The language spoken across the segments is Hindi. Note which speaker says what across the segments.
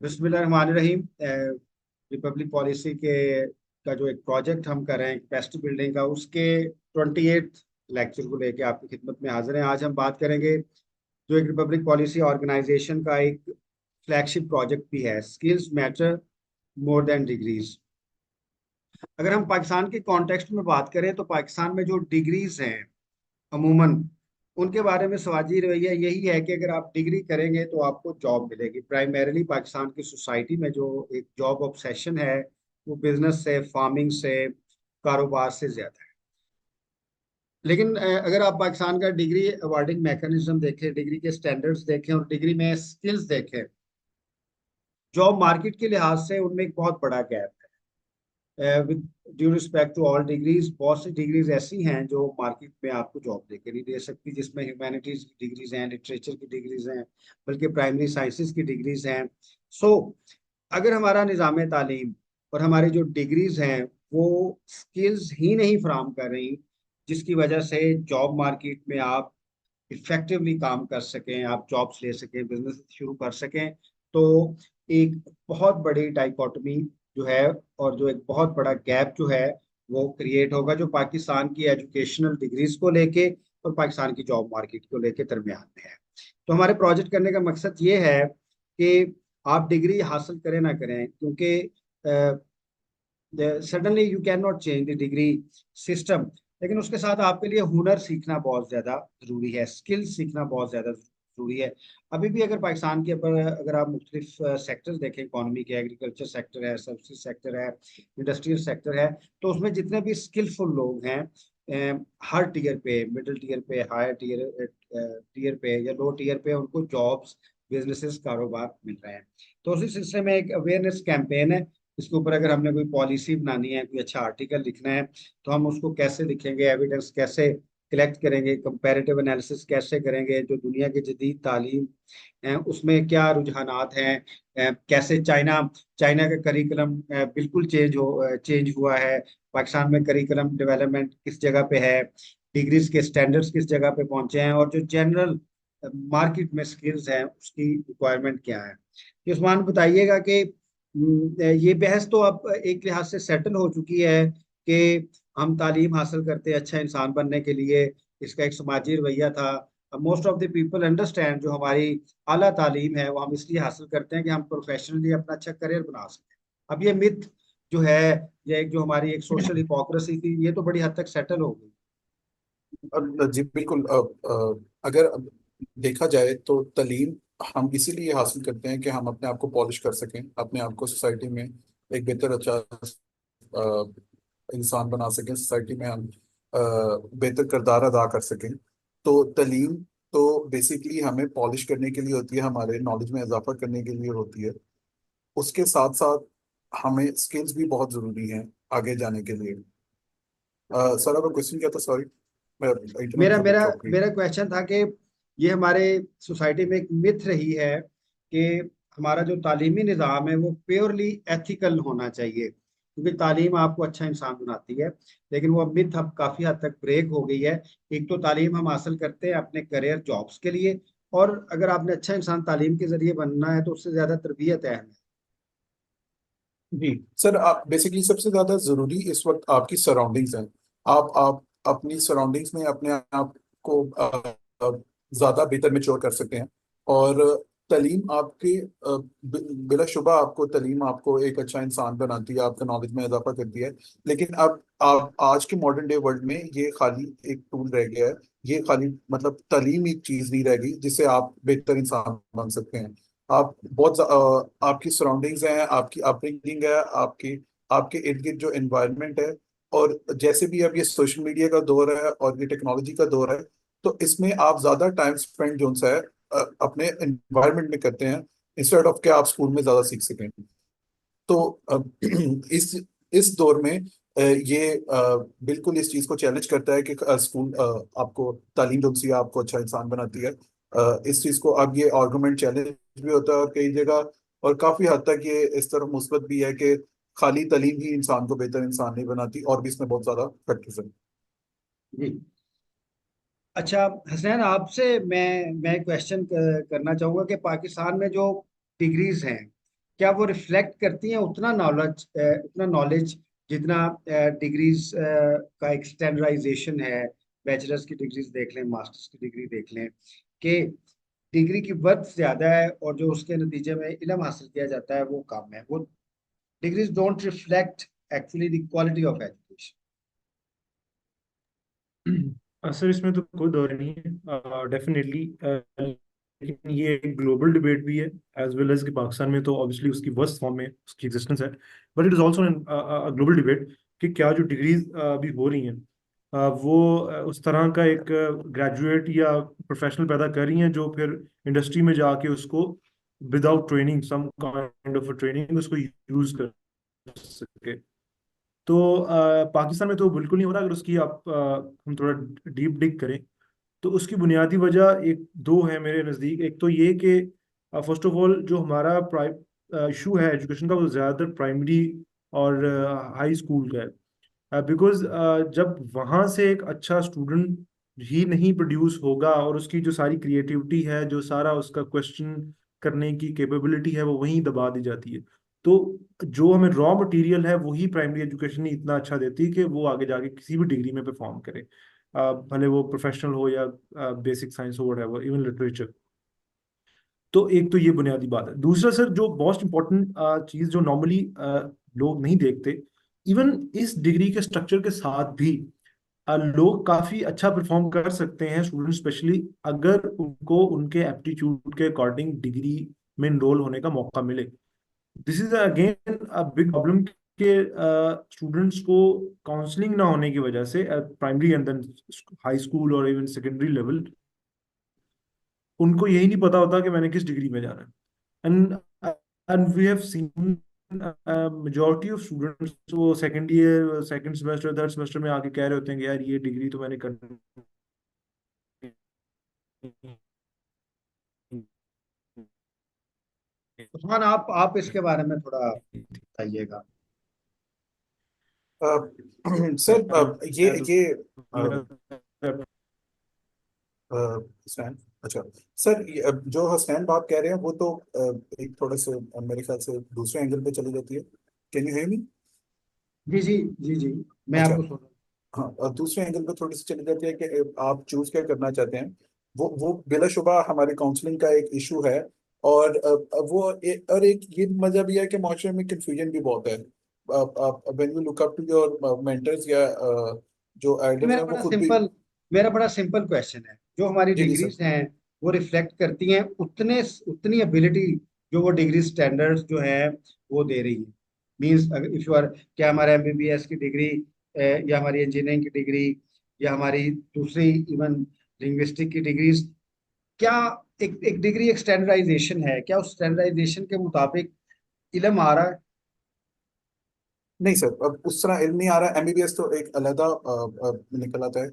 Speaker 1: बिस्मिल्लाहिर्रहमानिर्रहीम। रिपब्लिक पॉलिसी के का जो एक प्रोजेक्ट हम कर रहे हैं कैपेसिटी बिल्डिंग का, उसके 28th लेक्चर को लेके आपकी खिदमत में हाजिर हैं। आज हम बात करेंगे जो एक रिपब्लिक पॉलिसी ऑर्गेनाइजेशन का एक फ्लैगशिप प्रोजेक्ट भी है, skills matter more than degrees. अगर हम पाकिस्तान के कॉन्टेक्स्ट में बात करें तो पाकिस्तान में जो डिग्रीज हैं अमूमन उनके बारे में समाजी रवैया यही है कि अगर आप डिग्री करेंगे तो आपको जॉब मिलेगी। प्राइमरीली पाकिस्तान की सोसाइटी में जो एक जॉब ऑब्सेशन है वो बिजनेस से, फार्मिंग से, कारोबार से ज्यादा है। लेकिन अगर आप पाकिस्तान का डिग्री अवार्डिंग मैकेनिज्म देखें, डिग्री के स्टैंडर्ड्स देखें और डिग्री में स्किल्स देखें, जॉब मार्केट के लिहाज से उनमें एक बहुत बड़ा गैप है। With due respect to all degrees, बहुत सी डिग्रीज ऐसी हैं जो मार्केट में आपको जॉब देके नहीं दे सकती, जिसमें ह्यूमैनिटीज की डिग्रीज हैं, लिटरेचर की डिग्रीज हैं, बल्कि प्राइमरी साइंसेज की डिग्रीज हैं। सो अगर हमारा निज़ाम तालीम और हमारी जो डिग्रीज हैं वो स्किल्स ही नहीं फराम कर रही जिसकी वजह से जॉब मार्केट में आप इफेक्टिवली काम कर सकें, आप जॉब्स ले सकें, बिजनेस शुरू कर सकें, तो एक बहुत बड़ी डाइकोटमी जो है और जो एक बहुत बड़ा गैप जो है वो क्रिएट होगा, जो पाकिस्तान की एजुकेशनल डिग्रीज को लेके और पाकिस्तान की जॉब मार्केट को लेके दरमियान में है। तो हमारे प्रोजेक्ट करने का मकसद ये है कि आप डिग्री हासिल करें ना करें, क्योंकि suddenly you can not change the degree system, लेकिन उसके साथ आपके लिए हुनर सीखना बहुत ज्यादा जरूरी है, स्किल सीखना बहुत ज्यादा जरूरी है। अभी भी अगर पाकिस्तान के ऊपर अगर आप मुख्तलिफ सेक्टर्स देखें, इकोनॉमी के, एग्रीकल्चर सेक्टर है, सर्विसेज सेक्टर है, इंडस्ट्रियल सेक्टर है, तो उसमें जितने भी स्किलफुल लोग हैं हर टीयर पे, मिडिल टीयर पे, हायर टीयर टीयर पे या लो टीयर पे, उनको जॉब्स, बिजनेसेस, कारोबार मिल रहे हैं। तो उसी सिलसिले में एक अवेयरनेस कैंपेन है। इसके ऊपर अगर हमने कोई पॉलिसी बनानी है, कोई अच्छा आर्टिकल लिखना है, तो हम उसको कैसे लिखेंगे, एविडेंस कैसे कलेक्ट करेंगे, कंपैरेटिव एनालिसिस कैसे करेंगे, जो दुनिया की जदीद तालीम है उसमें क्या रुझानात हैं, कैसे चाइना चाइना का करिकुलम बिल्कुल चेंज हुआ है, पाकिस्तान में करिकुलम डेवलपमेंट किस जगह पे है, डिग्रीज के स्टैंडर्ड्स किस जगह पे पहुंचे हैं, और जो जनरल मार्केट में स्किल्स हैं उसकी रिक्वायरमेंट क्या है। तो उस्मान बताइएगा कि ये बहस तो अब एक लिहाज से सेटल हो चुकी है कि हम तालीम हासिल करते हैं अच्छा इंसान बनने के लिए, इसका एक समाजी रवैया था। Most of the people understand जो हमारी आला तालीम है वो हम इसलिए हासिल करते हैं कि हम प्रोफेशनली अपना अच्छा करियर बना सकें। अब ये मिथ जो है, या एक जो हमारी एक सोशल हिपोक्रेसी थी, ये तो बड़ी हद तक सेटल हो गई।
Speaker 2: जी बिल्कुल। अगर देखा जाए तो तालीम हम इसीलिए हासिल करते हैं कि हम अपने आप को पॉलिश कर सकें, अपने आप को सोसाइटी में एक बेहतर अच्छा इंसान बना सकें, सोसाइटी में हम बेहतर किरदार अदा कर सकें। तो तालीम तो बेसिकली हमें पॉलिश करने के लिए होती है, हमारे नॉलेज में इजाफा करने के लिए होती है। उसके साथ साथ हमें स्किल्स भी बहुत ज़रूरी हैं आगे जाने के लिए। सर आपका क्वेश्चन क्या था? सॉरी, मैं इंटरनेट
Speaker 1: मेरा
Speaker 2: थोड़ा
Speaker 1: मेरा
Speaker 2: चौक गई।
Speaker 1: मेरा क्वेश्चन था कि ये हमारे सोसाइटी में एक मिथ रही है कि हमारा जो तालीमी निज़ाम है वो प्योरली एथिकल होना चाहिए, क्योंकि तालीम आपको अच्छा इंसान बनाती है। लेकिन वो मिथ अब काफ़ी हद तक ब्रेक हो गई है। एक तो तालीम हम हासिल करते हैं अपने करियर जॉब्स के लिए, और अगर आपने अच्छा इंसान तालीम के जरिए बनना है तो उससे ज़्यादा तरबियत है हमें।
Speaker 2: जी सर, आप बेसिकली सबसे ज्यादा जरूरी इस वक्त आपकी सराउंडिंग्स हैं। आप अपनी सराउंडिंग्स में अपने आप को ज्यादा बेहतर मेच्योर कर सकते हैं। और तालीम आपके बिलाशुबा आपको तालीम आपको एक अच्छा इंसान बनाती है, आपका नॉलेज में इजाफा करती है। लेकिन अब आप आज के मॉडर्न डे वर्ल्ड में ये खाली एक टूल रह गया है। ये खाली मतलब तालीम एक चीज नहीं रह गई जिससे आप बेहतर इंसान बन सकते हैं। आप बहुत आपकी सराउंडिंग्स हैं, आपकी अपब्रिंगिंग है, आपकी आपके इर्द गिर्द जो एनवायरनमेंट है, और जैसे भी अब ये सोशल मीडिया का दौर है और ये टेक्नोलॉजी का दौर है, तो इसमें आप ज्यादा टाइम स्पेंड जो सा है अपने एनवायरनमेंट में करते हैं, इंस्टेड ऑफ के आप स्कूल में ज्यादा सीख सकें। तो इस दौर में ये बिल्कुल इस चीज को चैलेंज करता है कि स्कूल आपको तालीम जो सी है आपको अच्छा इंसान बनाती है। इस चीज को अब ये आर्गुमेंट चैलेंज भी होता है और कई जगह, और काफी हद तक ये इस तरफ मुस्बत भी है कि खाली तालीम ही इंसान को बेहतर इंसान नहीं बनाती, और भी इसमें बहुत ज्यादा फैक्टर्स हैं।
Speaker 1: जी। अच्छा हसनैन, आपसे मैं क्वेश्चन करना चाहूँगा कि पाकिस्तान में जो डिग्रीज हैं, क्या वो रिफ्लेक्ट करती हैं उतना नॉलेज जितना डिग्रीज का एक स्टैंडर्डाइजेशन है? बैचलर्स की डिग्रीज देख लें, मास्टर्स की डिग्री देख लें, कि डिग्री की वर्थ ज्यादा है और जो उसके नतीजे में इल्म हासिल किया जाता है वो कम है। वो degrees don't reflect actually the quality of education.
Speaker 3: Sir इसमें तो कोई दौर नहीं है, डेफिनेटली। लेकिन ये एक ग्लोबल डिबेट भी है, एज वेल एज कि पाकिस्तान में तो ऑब्वियसली उसकी वर्स्ट फॉर्म में उसकी एग्जिस्टेंस है, but it is also global debate कि क्या जो डिग्रीज अभी हो रही हैं वो उस तरह का एक ग्रेजुएट या प्रोफेशनल पैदा कर रही हैं जो फिर इंडस्ट्री में जाके उसको without training, some kind of training, उसको यूज कर सके। तो पाकिस्तान में तो बिल्कुल नहीं हो रहा। अगर उसकी हम थोड़ा डीप डिग करें तो उसकी बुनियादी वजह एक दो है मेरे नज़दीक। एक तो ये कि फर्स्ट ऑफ ऑल जो हमारा इशू है एजुकेशन का वो ज़्यादातर प्राइमरी और हाई स्कूल का है। बिकॉज जब वहाँ से एक अच्छा स्टूडेंट ही नहीं प्रोड्यूस होगा और उसकी जो सारी क्रिएटिविटी है, जो सारा उसका क्वेश्चन करने की कैपेबिलिटी है, वो वहीं दबा दी जाती है। तो जो हमें रॉ मटेरियल है वही प्राइमरी एजुकेशन ही इतना अच्छा देती है कि वो आगे जाके किसी भी डिग्री में परफॉर्म करे, भले वो प्रोफेशनल हो या बेसिक साइंस हो, वhatever, इवन लिटरेचर। तो एक तो ये बुनियादी बात है। दूसरा सर जो मोस्ट इम्पोर्टेंट चीज जो नॉर्मली लोग नहीं देखते, इवन इस डिग्री के स्ट्रक्चर के साथ भी लोग काफी अच्छा परफॉर्म कर सकते हैं, स्टूडेंट स्पेशली, अगर उनको उनके एप्टीट्यूड के अकॉर्डिंग डिग्री में इनरोल होने का मौका मिले। This is again a big problem के स्टूडेंट्स को काउंसलिंग ना होने की वजह से primary and then high school और इवन सेकेंडरी लेवल, उनको यही नहीं पता होता कि मैंने किस डिग्री में जाना है। And we have seen majority of students वो second year, second semester, third semester में आके कह रहे होते हैं कि यार ये डिग्री तो मैंने करनी
Speaker 1: उस्मान, आप इसके बारे में थोड़ा बताइएगा।
Speaker 2: सर ये
Speaker 3: है।
Speaker 2: हसनैन, अच्छा सर, जो हसनैन बात कह रहे हैं वो तो एक थोड़े से मेरे ख्याल से दूसरे एंगल पे चली जाती है। Can you hear me?
Speaker 1: जी जी, जी जी, मैं
Speaker 2: अच्छा,
Speaker 1: आपको सुन रहा
Speaker 2: हाँ, और दूसरे एंगल पे थोड़ी सी चली जाती है कि आप चूज क्या करना चाहते हैं। वो बिलाशुबा हमारे काउंसलिंग का एक इशू है। और और एक ये मजा भी है कि माशरे में कंफ्यूजन भी बहुत है। When you look up to your mentors या जो
Speaker 1: हूँ।
Speaker 2: एल्डर्स हैं वो खुद भी।
Speaker 1: मेरा बड़ा सिंपल क्वेश्चन है, जो हमारी
Speaker 2: जी जी सर।
Speaker 1: डिग्रीज हैं वो रिफ्लेक्ट करती हैं उतने उतनी एबिलिटी जो वो डिग्री स्टैंडर्ड्स जो है वो दे रही है? मींस इफ यू आर, क्या हमारे एमबीबीएस की डिग्री या हमारी इंजीनियरिंग की डिग्री या हमारी दूसरी इवन लिंग्विस्टिक की डिग्रीज, क्या एक डिग्री एक स्टैंडर्डाइजेशन है? क्या उस स्टैंडर्डाइजेशन के मुताबिक इल्म आ रहा है?
Speaker 2: नहीं सर, अब उस तरह इल्म नहीं आ रहा। एमबीबीएस तो एक अलहदा निकल आता है।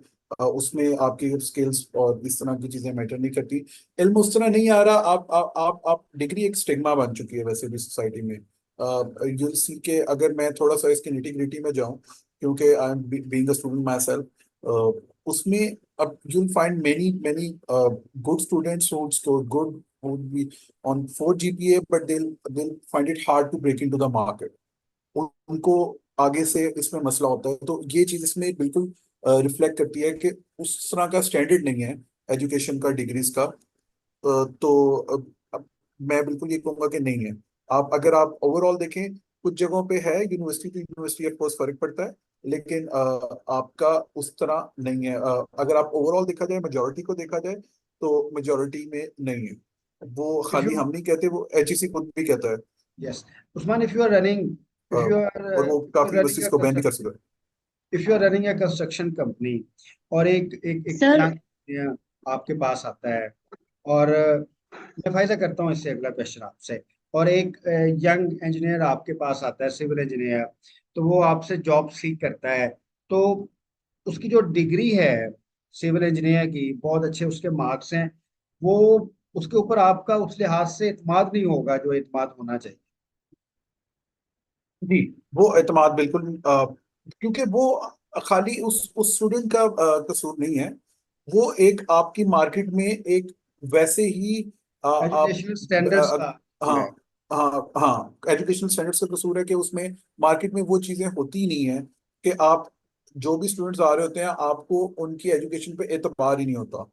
Speaker 2: उसमें आपकी स्किल्स और इस तरह की चीजें मैटर नहीं करती। इल्म उस तरह नहीं आ रहा। आप डिग्री एक स्टिग्मा बन चुकी है वैसे भी सोसाइटी में। यू सी के अगर मैं थोड़ा सा इसके निटी ग्रिटी में जाऊं, क्योंकि I am being a student my self, उसमें अब you find many many good students who score good, would be on 4 GPA, but they'll find it hard to break into the market. उनको आगे से इसमें मसला होता है। तो ये चीज इसमें बिल्कुल रिफ्लेक्ट करती है कि उस तरह का स्टैंडर्ड नहीं है एजुकेशन का, डिग्रीज का। तो अब मैं बिल्कुल ये कहूंगा कि नहीं है। अगर आप ओवरऑल देखें, कुछ जगहों पे है, university to university of course फर्क पड़ता है, लेकिन आपका उस तरह नहीं है। अगर आप ओवरऑल देखा जाए, मेजोरिटी को देखा जाए, तो मेजोरिटी में नहीं है। वो
Speaker 1: इफ
Speaker 2: खाली
Speaker 1: यू,
Speaker 2: हम नहीं कहते, वो एचईसी खुद भी कहता है।
Speaker 1: Yes Usman, if you are running, if you are
Speaker 2: और वो काफी
Speaker 1: रनिंग
Speaker 2: यूनिवर्सिटीज को बैन भी कर सकता है।
Speaker 1: If you are running a construction company और एक
Speaker 4: सर
Speaker 1: यंग आपके पास आता है, और मैं फायदा करता हूँ इससे अगला क्वेश्चन आपसे, और एक यंग इंजीनियर आपके पास आता है, सिविल इंजीनियर, तो वो आपसे जॉब सीख करता है, तो उसकी जो डिग्री है सिविल इंजीनियर की, बहुत अच्छे उसके मार्क्स हैं, वो उसके ऊपर आपका उस लिहाज से इत्मीनान नहीं होगा जो इत्मीनान होना चाहिए।
Speaker 2: जी, वो एतमाद बिल्कुल क्योंकि वो खाली उस स्टूडेंट का कसूर नहीं है। वो एक आपकी मार्केट में एक वैसे ही आप
Speaker 1: एजुकेशनल स्टैंडर्ड्स का
Speaker 2: हाँ,
Speaker 1: है।
Speaker 2: हाँ हाँ, एजुकेशनल स्टैंडर्ड्स का कसूर है कि उसमें मार्केट में वो चीजें होती नहीं है कि आप जो भी स्टूडेंट्स आ रहे होते हैं आपको उनकी एजुकेशन पे एतबार ही नहीं होता।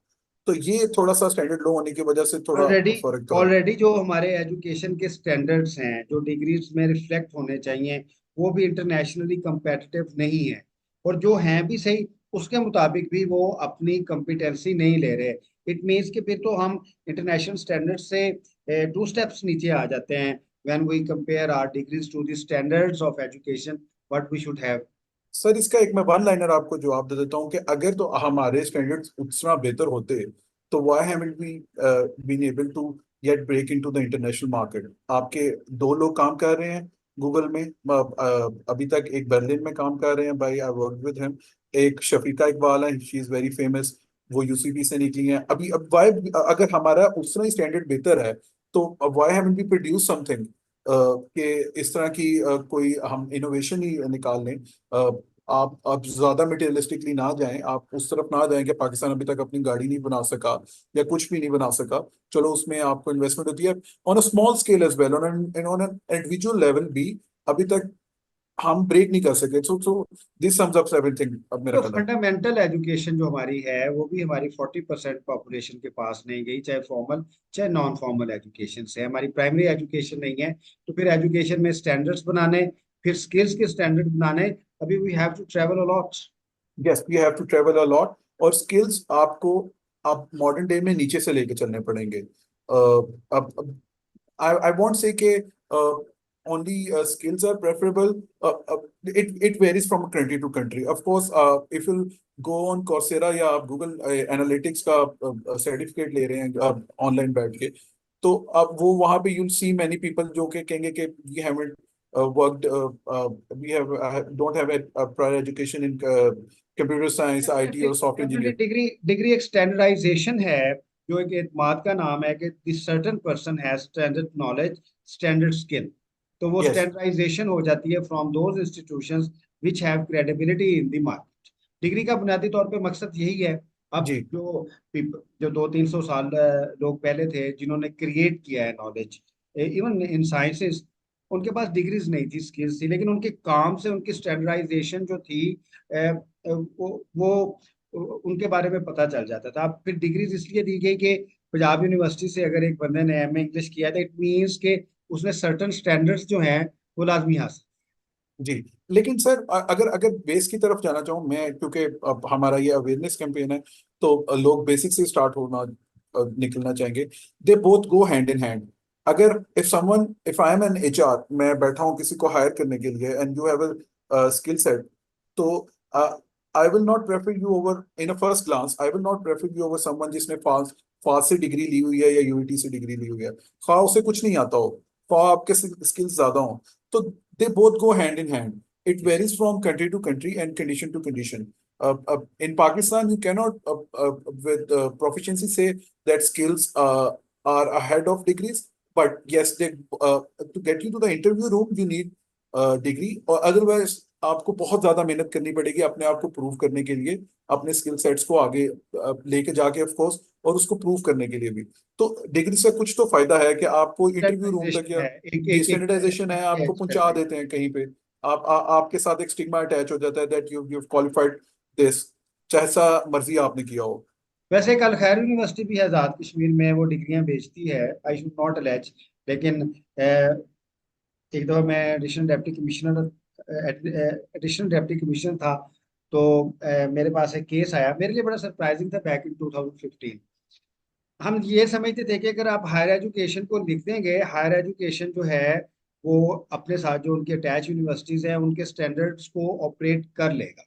Speaker 2: तो ये थोड़ा सा स्टैंडर्ड लो होने की वजह से थोड़ा
Speaker 1: ऑलरेडी
Speaker 2: फर्क था।
Speaker 1: ऑलरेडी जो हमारे एजुकेशन के स्टैंडर्ड्स हैं जो डिग्रीज में रिफ्लेक्ट होने चाहिए वो भी इंटरनेशनली competitive नहीं है, और जो हैं भी सही उसके मुताबिक भी वो अपनी कॉम्पिटेंसी नहीं ले रहे। इट मीन्स कि फिर तो हम इंटरनेशनल स्टैंडर्ड से 2 स्टेप्स नीचे आ जाते हैं when we compare our degrees to the standards of education what we should have.
Speaker 2: Sir इसका एक मैं वन लाइनर आपको जवाब दे देता हूँ कि अगर तो हमारे स्टैंडर्ड्स उतना बेहतर होते तो why haven't we been able to get break into the international market. आपके दो लोग काम कर रहे हैं गूगल में, अभी तक एक बर्लिन में काम कर रहे हैं, भाई आई वर्क विद हिम। एक शफीका इकबाल है, शी इज वेरी फेमस, वो यूसीबी से निकली हैं अभी। अब वाई, अगर हमारा उतना ही स्टैंडर्ड बेहतर है तो why haven't we produce something कि इस तरह की कोई हम इनोवेशन ही निकाल लें। आप ज्यादा मटेरियलिस्टिकली ना जाएं, आप उस तरफ ना जाएं कि पाकिस्तान अभी तक अपनी गाड़ी नहीं बना सका या कुछ भी नहीं बना सका। चलो उसमें आपको इन्वेस्टमेंट होती है on a small scale as well, on an individual level भी अभी तक हम ब्रेक नहीं कर सके। So this sums up everything अब मेरा
Speaker 1: तो
Speaker 2: ख्याल है।
Speaker 1: फंडामेंटल एजुकेशन जो हमारी है वो भी हमारी 40% पॉपुलेशन के पास नहीं गई, चाहे फॉर्मल चाहे नॉन फॉर्मल एजुकेशन से। हमारी प्राइमरी एजुकेशन नहीं है, तो फिर एजुकेशन में स्टैंडर्ड्स बनाने, फिर स्किल्स के स्टैंडर्ड बनाने, अभी we have to travel a lot.
Speaker 2: Yes, we have to travel a lot. और स्किल्स आपको आप मॉडर्न डे में नीचे से लेके चलने पड़ेंगे। अब I won't say कि only skills are preferable. It varies from country to country. Of course, if you go on Coursera या आप Google Analytics का सर्टिफिकेट ले रहे हैं ऑनलाइन बैठ के, तो अब वो वहाँ पे you'll see many people जो कि कहेंगे कि we haven't worked, we have don't have a prior education in computer science, IT or software
Speaker 1: definitely
Speaker 2: engineering.
Speaker 1: Degree degree एक स्टैंडर्डाइजेशन है, जो एक एतमाद का नाम है कि this certain person has standard knowledge, standard skill. तो वो
Speaker 2: Yes,
Speaker 1: स्टैंडर्डाइजेशन हो जाती है from those institutions which have credibility in the market. Degree का बुनियादी तौर पे मकसद यही है। अब
Speaker 2: जी।
Speaker 1: जो 200-300 साल लोग पहले थे जिन्होंने क्रिएट किया है नॉलेज, इवन इन साइंसेस, उनके पास डिग्रीज नहीं थी, स्किल्स थी, लेकिन उनके काम से उनकी स्टैंडर्डाइजेशन जो थी वो उनके बारे में पता चल जाता था। अब फिर डिग्रीज इसलिए दी गई कि पंजाब यूनिवर्सिटी से अगर एक बंदे ने एमए इंग्लिश किया था, इट मीन्स के उसने सर्टन स्टैंडर्ड्स जो हैं वो लाजमी हासिल।
Speaker 2: जी। लेकिन सर अगर अगर बेस की तरफ जाना चाहूँ मैं, क्योंकि अब हमारा ये अवेयरनेस कैंपेन है, तो लोग बेसिक से स्टार्ट होना निकलना चाहेंगे। They both go hand in hand. अगर if I am an HR, मैं बैठा हूँ किसी को हायर करने के लिए and you have a skill set, तो I will not prefer you over in a first glance, I will not prefer you over someone जिसने फास्ट फास्ट से डिग्री ली हुई है या यूईटी से डिग्री ली हुई है, खा उसे कुछ नहीं आता हो, खा आपके स्किल्स ज्यादा हो। तो they both go hand in hand. It varies from country to country and condition to condition. In Pakistan, you cannot, with proficiency, say that skills are ahead of degrees. But yes, to get you to the interview room, you need degree. और otherwise, आपको बहुत ज्यादा मेहनत करनी पड़ेगी अपने आप को प्रूव करने के लिए, अपने स्किल सेट्स को आगे लेके जाके ऑफ कोर्स, और उसको प्रूव करने के लिए भी। तो डिग्री से कुछ तो फायदा है कि आपको इंटरव्यू रूम तक,
Speaker 1: स्टैंडर्डाइजेशन
Speaker 2: या
Speaker 1: है, एक
Speaker 2: जी
Speaker 1: एक एक
Speaker 2: स्टैंडर्डाइजेशन है, आपको पहुंचा
Speaker 1: स्टैंडर्डाइजेशन।
Speaker 2: देते हैं कहीं पे। आपके साथ एक स्टिग्मा अटैच हो जाता है दैट यू क्वालिफाइड दिस, चाहे सा मर्जी आपने किया हो।
Speaker 1: वैसे कल खैर यूनिवर्सिटी भी है आजाद कश्मीर में, वो डिग्रियां बेचती है, आई शुड नॉट अलेज, लेकिन एक दफा मैं एडिशनल डिप्टी कमिश्नर था, तो मेरे पास एक केस आया, मेरे लिए बड़ा सरप्राइजिंग था, बैक इन 2015। हम ये समझते थे कि अगर आप हायर एजुकेशन को लिख देंगे, हायर एजुकेशन जो है वो अपने साथ जो उनके अटैच यूनिवर्सिटीज हैं उनके स्टैंडर्ड्स को ऑपरेट कर लेगा।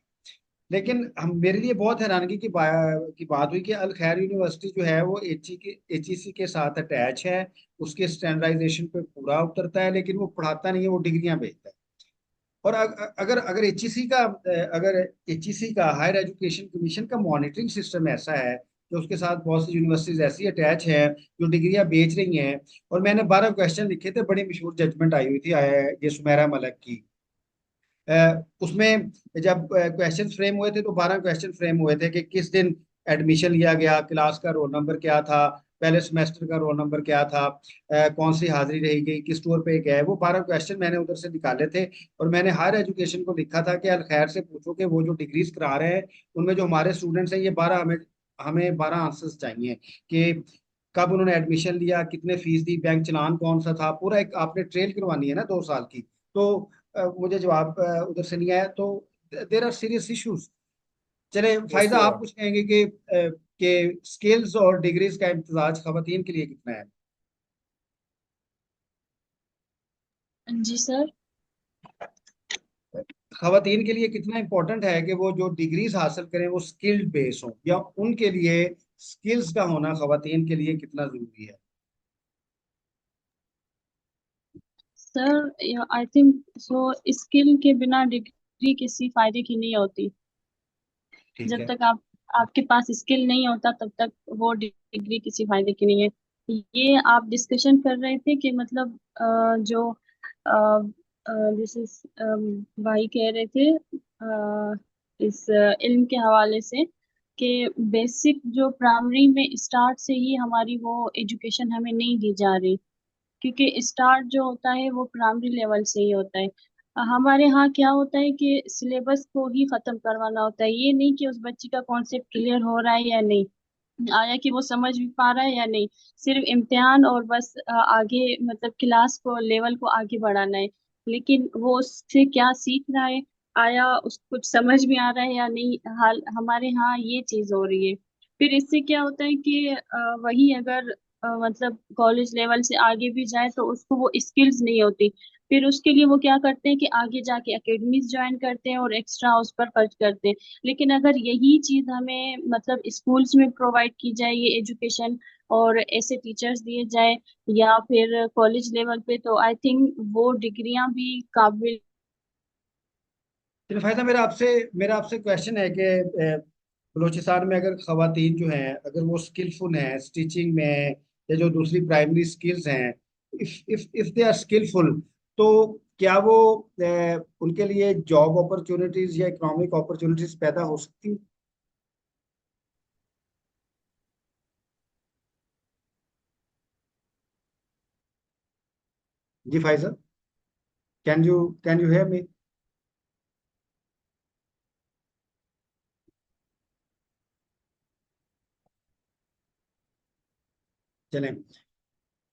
Speaker 1: लेकिन हम मेरे लिए बहुत हैरानगी की बात हुई कि अल खैर यूनिवर्सिटी जो है वो एचईसी के साथ अटैच है, उसके स्टैंडर्डाइजेशन पे पूरा उतरता है, लेकिन वो पढ़ाता नहीं है, वो डिग्रियां बेचता है। और अगर अगर एचईसी का अगर एचईसी का हायर एजुकेशन कमीशन का मॉनिटरिंग सिस्टम ऐसा है कि उसके साथ बहुत सी यूनिवर्सिटीज ऐसी अटैच हैं जो डिग्रियां बेच रही हैं, और मैंने 12 क्वेश्चन लिखे थे, बड़ी मशहूर जजमेंट आई हुई थी ये सुमेरा मलक की। उसमें जब क्वेश्चन फ्रेम हुए थे तो 12 क्वेश्चन फ्रेम हुए थे कि किस दिन एडमिशन लिया गया, क्लास का रोल नंबर क्या था, पहले सेमेस्टर का रोल नंबर क्या था, कौन सी हाजिरी रही गई, किस टूर पे गए, वो 12 क्वेश्चन मैंने उधर से निकाले थे। और मैंने हायर एजुकेशन को लिखा था कि यार खैर से पूछो कि वो जो डिग्रीज करा रहे हैं उनमें जो हमारे स्टूडेंट्स हैं, ये 12 हमें हमें 12 आंसर्स चाहिए कि कब उन्होंने एडमिशन लिया, कितने फीस दी, बैंक चलान कौन सा था, पूरा एक आपने ट्रेल करवानी है ना 2 साल की। तो मुझे जवाब उधर से नहीं आया, तो देर आर सीरियस इश्यूज। चले
Speaker 2: यस
Speaker 1: फायदा, आप कुछ कहेंगे कि स्किल्स और डिग्रीज का इम्तिजाज खवातीन के लिए कितना है?
Speaker 4: जी सर।
Speaker 1: खवातीन के लिए कितना इंपॉर्टेंट है कि वो जो डिग्रीज हासिल करें वो स्किल्ड बेस हो, या उनके लिए स्किल्स का होना खवातीन के लिए कितना जरूरी है?
Speaker 4: Sir I think so, skill के बिना डिग्री किसी फायदे की नहीं होती।
Speaker 1: ठीक
Speaker 4: जब
Speaker 1: है।
Speaker 4: तक आपके पास स्किल नहीं होता तब तक वो डिग्री किसी फायदे की नहीं है। ये आप डिस्कशन कर रहे थे कि मतलब जो जैसे भाई कह रहे थे इस इल्म के हवाले से कि बेसिक जो प्राइमरी में स्टार्ट से ही हमारी वो एजुकेशन हमें नहीं दी जा रही, क्योंकि स्टार्ट जो होता है वो प्राइमरी लेवल से ही होता है। हमारे यहाँ क्या होता है कि सिलेबस को ही खत्म करवाना होता है, ये नहीं कि उस बच्चे का कॉन्सेप्ट क्लियर हो रहा है या नहीं, आया कि वो समझ भी पा रहा है या नहीं। सिर्फ इम्तिहान और बस आगे मतलब क्लास को लेवल को आगे बढ़ाना है, लेकिन वो उससे क्या सीख रहा है, आया उसको कुछ समझ में आ रहा है या नहीं, हाल हमारे यहाँ ये चीज हो रही है। फिर इससे क्या होता है कि वही अगर मतलब कॉलेज लेवल से आगे भी जाए तो उसको वो स्किल्स नहीं होती। फिर उसके लिए वो क्या करते हैं कि आगे जाके एकेडमीज ज्वाइन करते हैं और एक्स्ट्रा उस पर खर्च करते हैं। लेकिन अगर यही चीज हमें मतलब स्कूल्स में प्रोवाइड की जाए, ये एजुकेशन, और ऐसे टीचर्स दिए जाए या फिर कॉलेज लेवल पे, तो आई थिंक वो डिग्रियां भी काबिल।
Speaker 1: चलिए फायदा, मेरा आपसे क्वेश्चन है कि बलूचिस्तान में अगर खवातीन जो हैं अगर वो स्किलफुल हैं स्टिचिंग में, या जो दूसरी प्राइमरी स्किल्स हैं, इफ दे आर स्किलफुल, तो क्या वो उनके लिए जॉब अपॉर्चुनिटीज या इकोनॉमिक अपॉर्चुनिटीज पैदा हो सकती हैं? जी Faiza, can you hear me? चलें।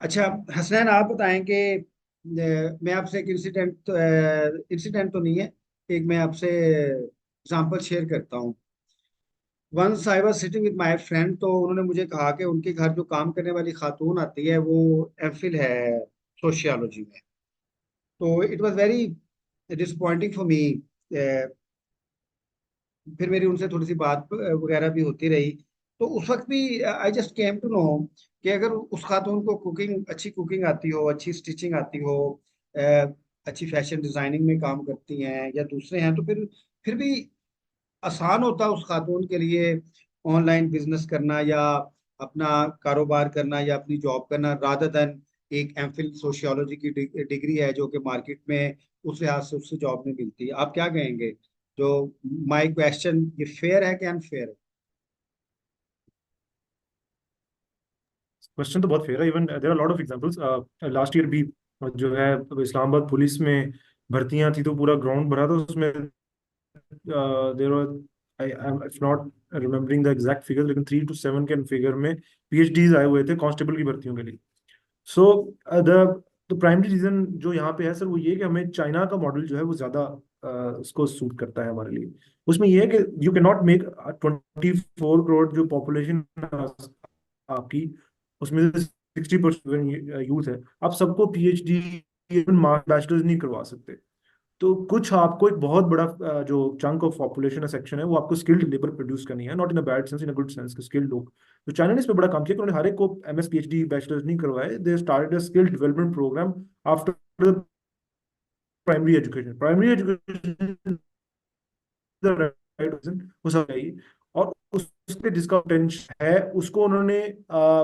Speaker 1: अच्छा, हसनैन आप बताएं कि मैं आपसे एक इंसिडेंट तो नहीं है, एक मैं आपसे एग्जांपल शेयर करता हूँ। Once I was sitting with my friend, तो उन्होंने मुझे कहा कि उनके घर जो काम करने वाली खातून आती है वो एमफिल है सोशियोलॉजी में। तो it was very disappointing for me. फिर मेरी उनसे थोड़ी सी बात वगैरह भी होती रही। तो उस वक्त भी I just came to know कि अगर उस खातून को अच्छी कुकिंग आती हो, अच्छी स्टिचिंग आती हो, अ, अच्छी फैशन डिजाइनिंग में काम करती हैं या दूसरे हैं, तो फिर भी आसान होता उस खातून के लिए ऑनलाइन बिजनेस करना, या अपना कारोबार करना, या अपनी जॉब करना, रादर देन एक एमफिल सोशियोलॉजी की डिग्री है जो कि मार्केट में उस लिहाज से उससे जॉब नहीं मिलती। आप क्या कहेंगे? जो माय क्वेश्चन, ये फेयर है कि अनफेयर है?
Speaker 3: क्वेश्चन तो बहुत फेयर है। Even there are lot of examples. Last year भी जो है इस्लामाबाद पुलिस में भर्तियां थी, तो पूरा ग्राउंड भरा था उसमें। There were, I am if not remembering the exact figure, लेकिन 3 to 7 के फिगर में पीएचडीज आए हुए थे कांस्टेबल की भर्तियों के लिए। सो द प्राइमरी रीजन जो यहाँ पे है सर, वो ये है कि हमें चाइना का मॉडल जो है वो ज्यादा उसको सूट करता है हमारे लिए। उसमें ये है कि you can not make 24 crore जो पॉपुलेशन आपकी, उसमें से 60% यूथ है, आप सबको पीएचडी बैचलर्स नहीं करवा सकते। तो कुछ आपको एक बहुत बड़ा जो चंक ऑफ पॉपुलेशन है, सेक्शन है, वो आपको स्किल्ड लेबर प्रोड्यूस करनी है, not in a bad sense, in a good sense, skilled लोग। तो चाइना ने इस पे बड़ा काम किया कि उन्होंने हर एक को एमएस पीएचडी बैचलर्स नहीं करवाए, they started a skill development programme after the primary education right हो सकता है। और उसके जिसका टेंशन है उसको उन्होंने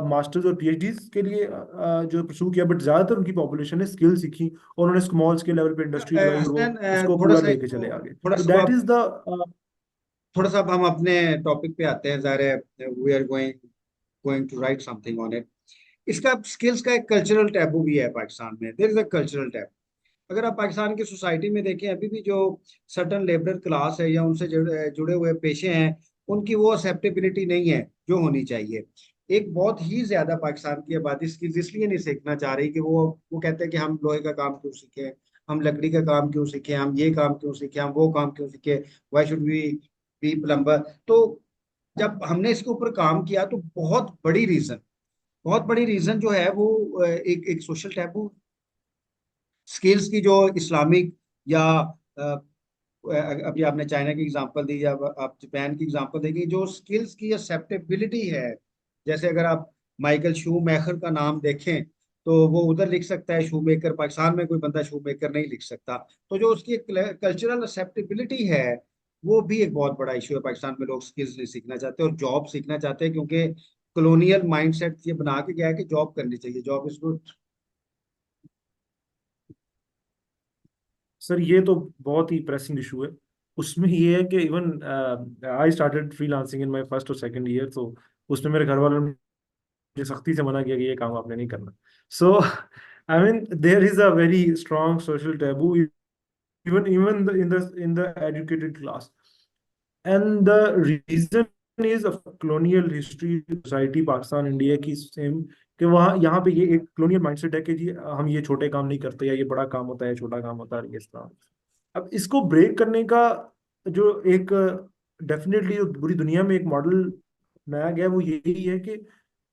Speaker 3: मास्टर्स और पीएचडी के लिए जो परस्यू किया, बट ज्यादातर उनकी पॉपुलेशन ने स्किल सीखी और उन्होंने स्मॉल स्केल लेवल पे इंडस्ट्री लगाई और वो
Speaker 1: हसनैन,
Speaker 3: उसको
Speaker 1: थोड़ा
Speaker 3: पूरा
Speaker 1: सा
Speaker 3: लेके चले आगे।
Speaker 1: थोड़ा
Speaker 3: तो
Speaker 1: सा
Speaker 3: दैट इज द
Speaker 1: थोड़ा सा अब हम अपने टॉपिक पे आते हैं। ज़ाहिर है we are going going to write something on it. इसका स्किल्स का एक कल्चरल टैबू भी है पाकिस्तान में, there is a cultural taboo. अगर आप पाकिस्तान की सोसाइटी में देखें, अभी भी जो सर्टन लेबर क्लास है या उनसे जुड़े हुए पेशे हैं, उनकी वो एक्सेप्टेबिलिटी नहीं है जो होनी चाहिए। एक बहुत ही ज्यादा पाकिस्तान की आबादी स्किल्स इसलिए नहीं सीखना चाह रही कि वो कहते हैं कि हम लोहे का काम क्यों सीखें, हम लकड़ी का काम क्यों सीखें, हम ये काम क्यों सीखें, हम वो काम क्यों सीखें, why should we be plumber. तो जब हमने इसके ऊपर काम किया तो बहुत बड़ी रीजन जो है वो एक एक सोशल टैबू, स्किल्स की जो इस्लामिक या अभी आपने चाइना की एग्जांपल दी या आप जापान की एग्जांपल देंगे, जो स्किल्स की एक्सेप्टेबिलिटी है। जैसे अगर आप माइकल शू मेकर का नाम देखें तो वो उधर लिख सकता है शू मेकर, पाकिस्तान में कोई बंदा शू मेकर नहीं लिख सकता। तो जो उसकी कल्चरल एक्सेप्टेबिलिटी है, वो भी एक बहुत बड़ा इशू है पाकिस्तान में। लोग स्किल्स नहीं सीखना चाहते और जॉब सीखना चाहते हैं, क्योंकि कॉलोनियल माइंडसेट ये बना के गया है कि जॉब करनी चाहिए, जॉब इज गुड।
Speaker 3: सर ये तो बहुत ही प्रेसिंग इशू है। उसमें ये है कि even I started freelancing in my first और सेकंड ईयर, तो उसमें मेरे घर वालों ने मुझे सख्ती से मना किया कि ये काम आपने नहीं करना। So I mean there is a very strong social taboo even in the educated class, and the reason is of colonial history society Pakistan India की सेम, कि वहाँ यहाँ पे ये एक colonial mindset है कि जी हम ये छोटे काम नहीं करते, या ये बड़ा काम होता है, छोटा काम होता है, ये इस तरह। अब इसको ब्रेक करने का जो एक डेफिनेटली पूरी दुनिया में एक मॉडल बनाया गया है, वो यही है कि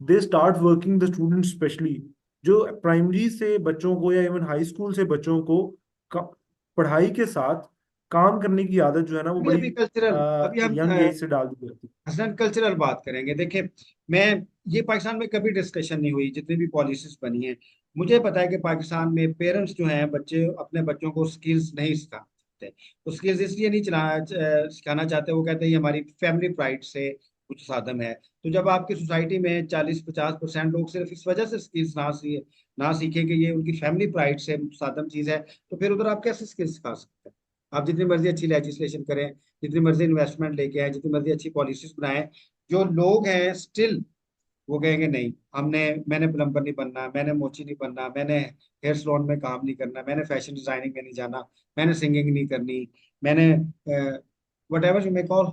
Speaker 3: they start working the student, specially जो प्राइमरी से बच्चों को या इवन हाई स्कूल से बच्चों को पढ़ाई के साथ काम करने की आदत जो है ना, वो
Speaker 1: अभी
Speaker 3: बड़ी
Speaker 1: अभी कल्चरल, अभी हम
Speaker 3: यंग एज से डाल दी जाती है।
Speaker 1: हसन कल्चरल बात करेंगे। देखिए, मैं ये पाकिस्तान में कभी डिस्कशन नहीं हुई जितनी भी पॉलिसीज बनी है। मुझे पता है कि पाकिस्तान में पेरेंट्स जो हैं, बच्चे अपने बच्चों को स्किल्स नहीं सिखाते। तो स्किल्स इसलिए नहीं सिखाना चाहते, वो कहते हैं ये हमारी फैमिली प्राइड से कुछ साधन है। तो जब आपकी सोसाइटी में 40-50% लोग सिर्फ इस वजह से स्किल्स ना सीखें कि ये उनकी फैमिली प्राइड से साधन चीज है, तो फिर उधर आप कैसे स्किल्स सिखा सकते हैं? आप जितनी मर्जी अच्छी लेजिस्लेशन करें, जितनी मर्जी इन्वेस्टमेंट लेके आए, जितनी मर्जी अच्छी पॉलिसीज बनाए, जो लोग हैं स्टिल वो कहेंगे नहीं, मैंने प्लम्बर नहीं बनना, मैंने मोची नहीं बनना, मैंने हेयर सलून में काम नहीं करना, मैंने फैशन डिजाइनिंग में नहीं जाना, मैंने सिंगिंग नहीं करनी, मैंने what ever you may call.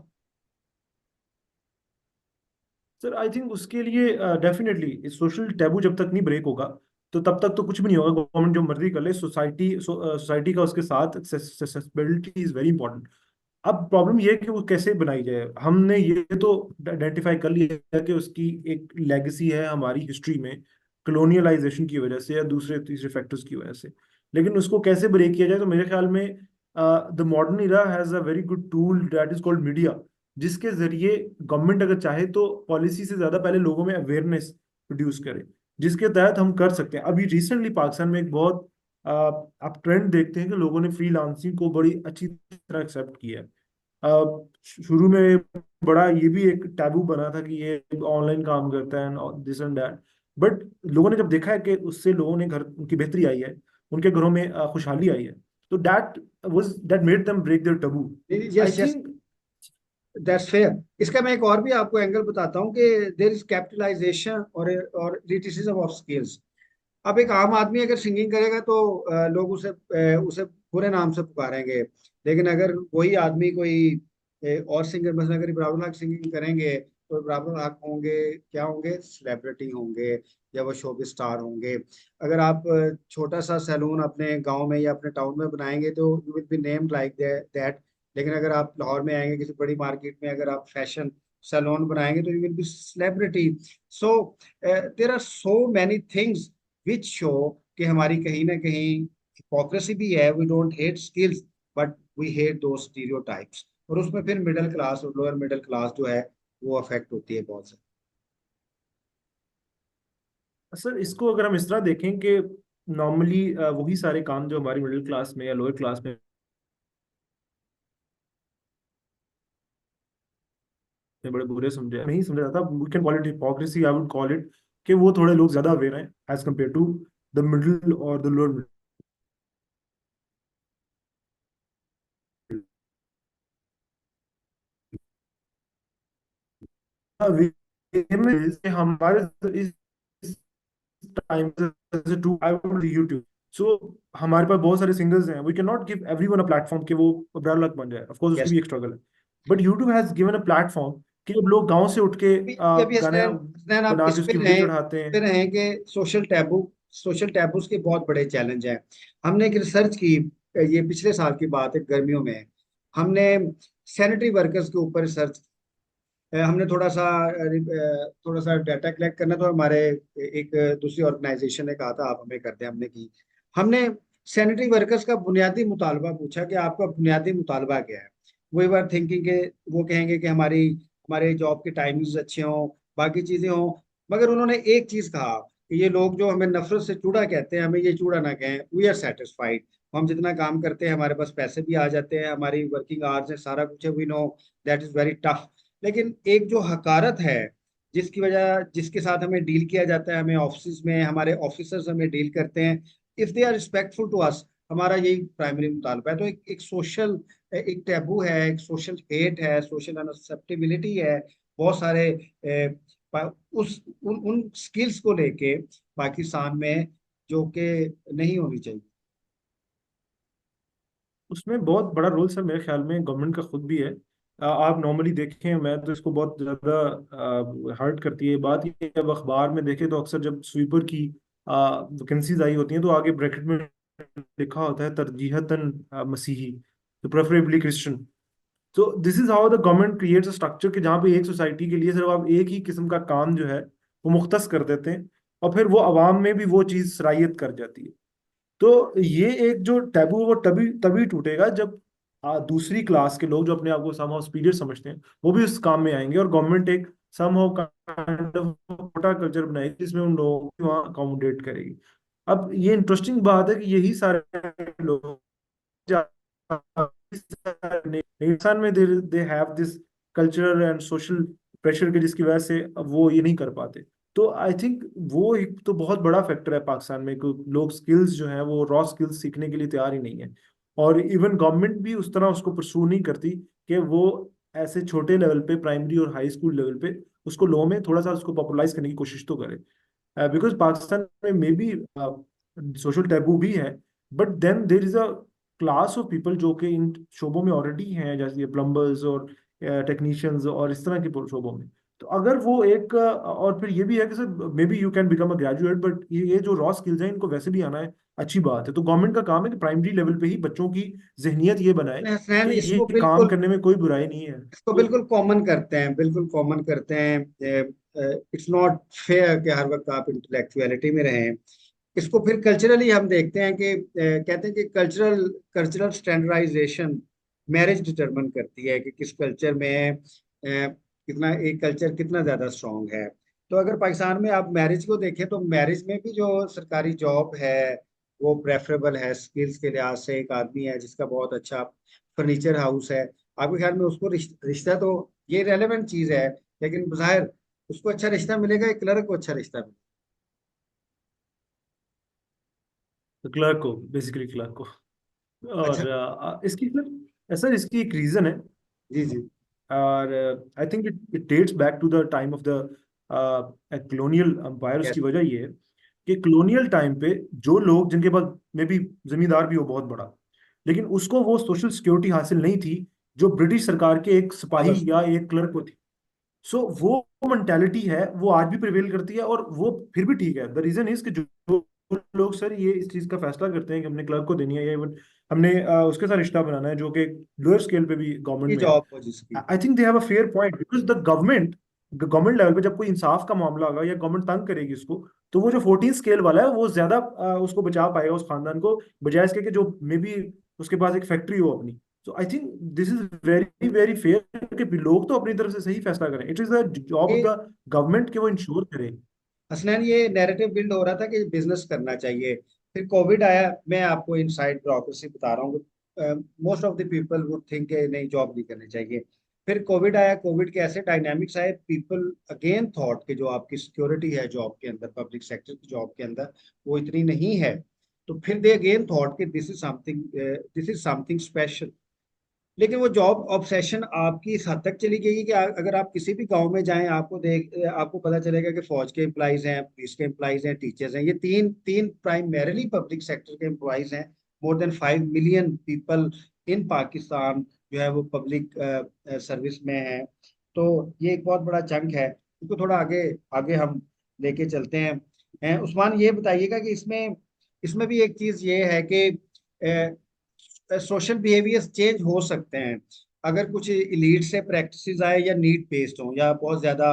Speaker 3: Sir I think उसके लिए डेफिनेटली सोशल टैबू जब तक नहीं ब्रेक होगा, तो तब तक तो कुछ भी नहीं होगा। गवर्नमेंट जो मर्जी कर ले, सोसाइटी का उसके साथ एक्सेसिबिलिटी इज वेरी इंपॉर्टेंट। अब प्रॉब्लम ये है कि वो कैसे बनाई जाए। हमने ये तो आइडेंटिफाई कर लिया है कि उसकी एक लेगेसी है हमारी हिस्ट्री में, कलोनियलाइजेशन की वजह से या दूसरे तीसरे फैक्टर्स की वजह से। लेकिन उसको कैसे ब्रेक किया जाए, तो मेरे ख्याल में the modern era has a very good tool that is called media, जिसके जरिए गवर्नमेंट अगर चाहे तो पॉलिसी से ज्यादा पहले लोगों में अवेयरनेस प्रोड्यूस करे, जिसके तहत हम कर सकते हैं। अभी रिसेंटली पाकिस्तान में एक बहुत आप ट्रेंड देखते हैं कि लोगों ने फ्रीलांसिंग को बड़ी अच्छी तरह एक्सेप्ट किया है। शुरू में बड़ा ये भी एक टैबू बना था कि ये ऑनलाइन काम करता है दिस एंड दैट, बट लोगों ने जब देखा है कि उससे लोगों ने घर उनकी बेहतरी आई है, उनके घरों में खुशहाली आई है, तो that made them break their taboo. I
Speaker 1: yes yes,
Speaker 3: think
Speaker 1: that's fair. इसका मैं एक और भी आपको एंगल बताता हूँ कि देर इज कैपिटलाइजेशन और क्रिटिसिज्म ऑफ स्किल्स। अब एक आम आदमी अगर सिंगिंग करेगा तो लोग उसे बुरे नाम से पुकारेंगे। लेकिन अगर वही आदमी कोई और सिंगर, मतलब अगर इब्राहिम हक सिंगिंग करेंगे, तो इब्राहिम हक होंगे, क्या होंगे, सेलिब्रिटी होंगे, या वो शोबी स्टार होंगे। अगर आप छोटा सा सैलून अपने गांव में या अपने टाउन में बनाएंगे तो you will be named like that. लेकिन अगर आप लाहौर में आएंगे किसी बड़ी मार्केट में, अगर आप फैशन सैलून बनाएंगे तो you will be celebrity. So there are so many things which show कि हमारी कहीं ना कहीं हिपोक्रेसी भी है। We don't hate skills, but we hate those stereotypes. और उसमें फिर मिडिल क्लास और लोअर मिडिल क्लास जो है वो अफेक्ट होती है बहुत से।
Speaker 3: सर इसको अगर हम इस तरह देखें कि नॉर्मली वही सारे काम जो हमारी मिडिल क्लास में या लोअर क्लास में बड़े बुरे समझे नहीं समझा जाता, we can call it hypocrisy, I would call it कि वो थोड़े लोग ज्यादा अवेयर हैं as compare to the middle और द लोअर मिडिल। हमारे इस time to I would YouTube, so हमारे पास बहुत सारे सिंगर्स हैं, we can not give everyone a platform कि वो ब्रॉडलक बन जाए, ऑफ कोर्स उसकी
Speaker 1: यस।
Speaker 3: भी एक स्ट्रगल है, but YouTube has given a platform कि अब लोग गांव से उठ के
Speaker 1: अभी
Speaker 3: गाने
Speaker 1: हसनैन आप
Speaker 3: बना
Speaker 1: इस
Speaker 3: के
Speaker 1: पे
Speaker 3: उसकी वीडियो
Speaker 1: रहें,
Speaker 3: चढ़ाते
Speaker 1: पे
Speaker 3: हैं।
Speaker 1: रहें कि सोशल टैबूज के बहुत बड़े चैलेंज हैं। हमने एक रिसर्च की, ये पिछले साल की बात है, गर्मियों में हमने सैनिटरी वर्कर्स के ऊपर रिसर्च, हमने थोड़ा सा डाटा कलेक्ट करना, तो हमारे एक दूसरी ऑर्गेनाइजेशन ने कहा था आप हमें कर दें, हमने की। हमने सैनिटरी वर्कर्स का बुनियादी मुतालबा पूछा कि आपका बुनियादी मुतालबा क्या है। वी वर थिंकिंग के वो कहेंगे कि हमारे जॉब के टाइमिंग्स अच्छे हों, बाकी चीजें हों, मगर उन्होंने एक चीज कहा कि ये लोग जो हमें नफरत से चूड़ा कहते हैं, हमें ये चूड़ा ना कहें, वी आर सेटिस्फाइड। हम जितना काम करते हैं हमारे पास पैसे भी आ जाते हैं, हमारी वर्किंग आवर्स है, सारा कुछ है, we know that is very tough. लेकिन एक जो हकारत है, जिसके साथ हमें डील किया जाता है, हमें ऑफिस में हमारे ऑफिसर्स हमें डील करते हैं, if they are respectful to us, हमारा यही प्राइमरी मुतालबा है। तो एक सोशल, एक टैबू है, एक सोशल हेट है, सोशल अनअक्सेप्टेबिलिटी है, बहुत सारे उन स्किल्स को लेके पाकिस्तान में जो कि नहीं होनी चाहिए।
Speaker 3: उसमें बहुत बड़ा रोल सर मेरे ख्याल में गवर्नमेंट का खुद भी है। आप नॉर्मली देखें, मैं तो इसको बहुत ज़्यादा हर्ट करती है बात ये, अब अखबार में देखें तो अक्सर जब स्वीपर की वैकेंसीज आई होती हैं तो आगे ब्रैकेट में लिखा होता है तरजीहतन मसीही, तो प्रेफरेबली क्रिश्चियन। तो this is how the government creates a structure कि जहाँ पे एक सोसाइटी के लिए सिर्फ आप एक ही किस्म का काम जो है वो मुख्तस कर देते हैं, और फिर वो अवाम में भी वो चीज़ सरायत कर जाती है। तो ये एक जो टैबू है वो तभी तभी टूटेगा जब दूसरी क्लास के लोग जो अपने आप को समहाउ सुपीरियर समझते हैं वो भी उस काम में आएंगे, और गवर्नमेंट एक somehow kind of quota culture बनाएगी जिसमें उन लोगों को वहाँ अकोमोडेट करेगी। अब ये इंटरेस्टिंग बात है कि यही सारे लोग पाकिस्तान में they have this cultural and social pressure के, जिसकी वजह से अब वो ये नहीं कर पाते। तो आई थिंक वो एक तो बहुत बड़ा फैक्टर है पाकिस्तान में कि लोग स्किल्स जो हैं वो रॉ स्किल्स सीखने के लिए तैयार ही नहीं है, और इवन गवर्नमेंट भी उस तरह उसको परसू नहीं करती कि वो ऐसे छोटे लेवल पे प्राइमरी और हाई स्कूल लेवल पे उसको लो में थोड़ा सा उसको पॉपुलराइज करने की कोशिश तो करे, बिकॉज पाकिस्तान में मे बी सोशल टैबू भी है, but then there is a class of people जो कि इन शोबों में ऑलरेडी हैं, जैसे ये प्लम्बर्स और टेक्नीशियंस और इस तरह के शोबों में। तो अगर वो एक और फिर ये भी है कि sir may be you can become a graduate, but ये जो रॉ स्किल्स हैं इनको वैसे भी आना है, अच्छी बात है। तो गवर्नमेंट का काम है कि प्राइमरी लेवल पे ही बच्चों की जहनियत ये बनाए
Speaker 1: हसनैन
Speaker 3: कि ये
Speaker 1: इसको
Speaker 3: काम
Speaker 1: बिल्कुल,
Speaker 3: करने में कोई बुराई नहीं है।
Speaker 1: इसको बिल्कुल कॉमन करते हैं, बिल्कुल कॉमन करते हैं। इट्स नॉट फेयर कि हर वक्त आप इंटेलेक्चुअलिटी में रहें। इसको फिर कल्चरली हम देखते हैं कि कहते हैं कि कल्चरल स्टैंडर्डाइजेशन मैरिज डिटरमिन करती है कि किस कल्चर में कितना एक कल्चर कितना ज्यादा स्ट्रांग है। तो अगर पाकिस्तान में आप मैरिज को देखें तो मैरिज में भी जो सरकारी जॉब है वो प्रेफरेबल है स्किल्स के लिहाज से। एक आदमी है जिसका बहुत अच्छा फर्नीचर हाउस है, आपके ख्याल में उसको रिश्ता तो ये रेलेवेंट चीज है, लेकिन बाहर उसको अच्छा रिश्ता मिलेगा, एक क्लर्क को अच्छा रिश्ता मिलेगा।
Speaker 3: तो क्लर्क को, बेसिकली क्लर्क को।
Speaker 1: अच्छा।
Speaker 3: और इसकी सर ऐसा इसकी एक रीजन है,
Speaker 1: जी जी।
Speaker 3: और I think it dates back to the time of the colonial empire.
Speaker 1: Yes.
Speaker 3: उसकी वजह ये है कि कॉलोनियल टाइम पे जो लोग जिनके पास में भी जमींदार भी हो बहुत बड़ा, लेकिन उसको वो सोशल सिक्योरिटी हासिल नहीं थी जो ब्रिटिश सरकार के एक सिपाही या एक क्लर्क को थी। सो वो मेंटेलिटी है वो आज भी प्रिवेल करती है, और वो फिर भी ठीक है। द रीजन इज कि जो लोग सर ये इस चीज का फैसला करते हैं कि हमने क्लर्क को देनी है, या इवन हमने उसके साथ रिश्ता बनाना है जो कि लोअर स्केल पे भी गवर्नमेंट
Speaker 1: की
Speaker 3: में है,
Speaker 1: जॉब हो जिसकी।
Speaker 3: I think they have a fair point, because the government level पे जब कोई इंसाफ का मामला होगा या गवर्नमेंट तंग करेगी उसको, तो वो जो 14 स्केल वाला है वो ज्यादा उसको बचा पाएगा उस खानदान को, बजाय इसके कि जो मे बी उसके पास एक फैक्ट्री हो अपनी। तो I think this is very very fair कि लोग तो अपनी तरफ से सही फैसला करें। It is the job of
Speaker 1: ये
Speaker 3: द गवर्नमेंट कि वो इंश्योर करे।
Speaker 1: हसनैन ये नैरेटिव बिल्ड हो रहा था कि बिजनेस करना चाहिए, फिर कोविड आया। मैं आपको इनसाइड ब्यूरोक्रेसी बता रहा हूँ, most of the people would think नहीं जॉब नहीं करनी चाहिए। फिर कोविड आया, कोविड के ऐसे डायनामिक्स आए, पीपल अगेन थॉट कि जो आपकी सिक्योरिटी है जॉब के अंदर, पब्लिक सेक्टर की जॉब के अंदर, वो इतनी नहीं है। तो फिर दे अगेन थॉट कि दिस इज समथिंग स्पेशल। लेकिन वो जॉब ऑब्सेशन आपकी इस हद तक चली गई कि अगर आप किसी भी गांव में जाएं आपको पता चलेगा कि फौज के एम्प्लॉइज हैं, पुलिस के एम्प्लॉइज हैं, टीचर्स हैं, ये तीन तीन प्राइमरीली पब्लिक सेक्टर के एम्प्लॉइज हैं। More than 5 million people in Pakistan जो है वो पब्लिक सर्विस में है। तो ये एक बहुत बड़ा चंक है। इसको थोड़ा आगे आगे हम लेके चलते हैं। उस्मान, ये बताइएगा कि इसमें इसमें भी एक चीज ये है कि सोशल बिहेवियर चेंज हो सकते हैं अगर कुछ इलीट से प्रैक्टिसेस आए या नीड बेस्ड हो या बहुत ज्यादा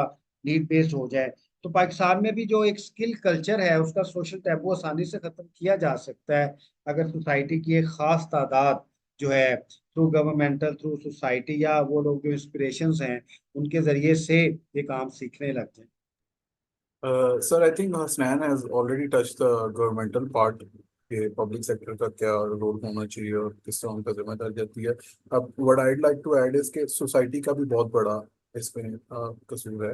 Speaker 1: नीड बेस्ड हो जाए। तो पाकिस्तान में भी जो एक स्किल कल्चर है उसका सोशल टैबू आसानी से खत्म किया जा सकता है अगर सोसाइटी की एक खास तादाद जो है थ्रू गवर्नमेंटल थ्रू सोसाइटी या वो लोग जो इंस्पिरेशंस हैं उनके जरिए से ये काम सीखने लग जाए।
Speaker 2: Sir, I think Hasnain has already touched the governmental part कि पब्लिक सेक्टर का क्या रोल होना चाहिए और किस तरह उनका जिम्मेदारी रहती है। अब what I'd like to add is कि सोसाइटी का भी बहुत बड़ा इसमें कसूर है।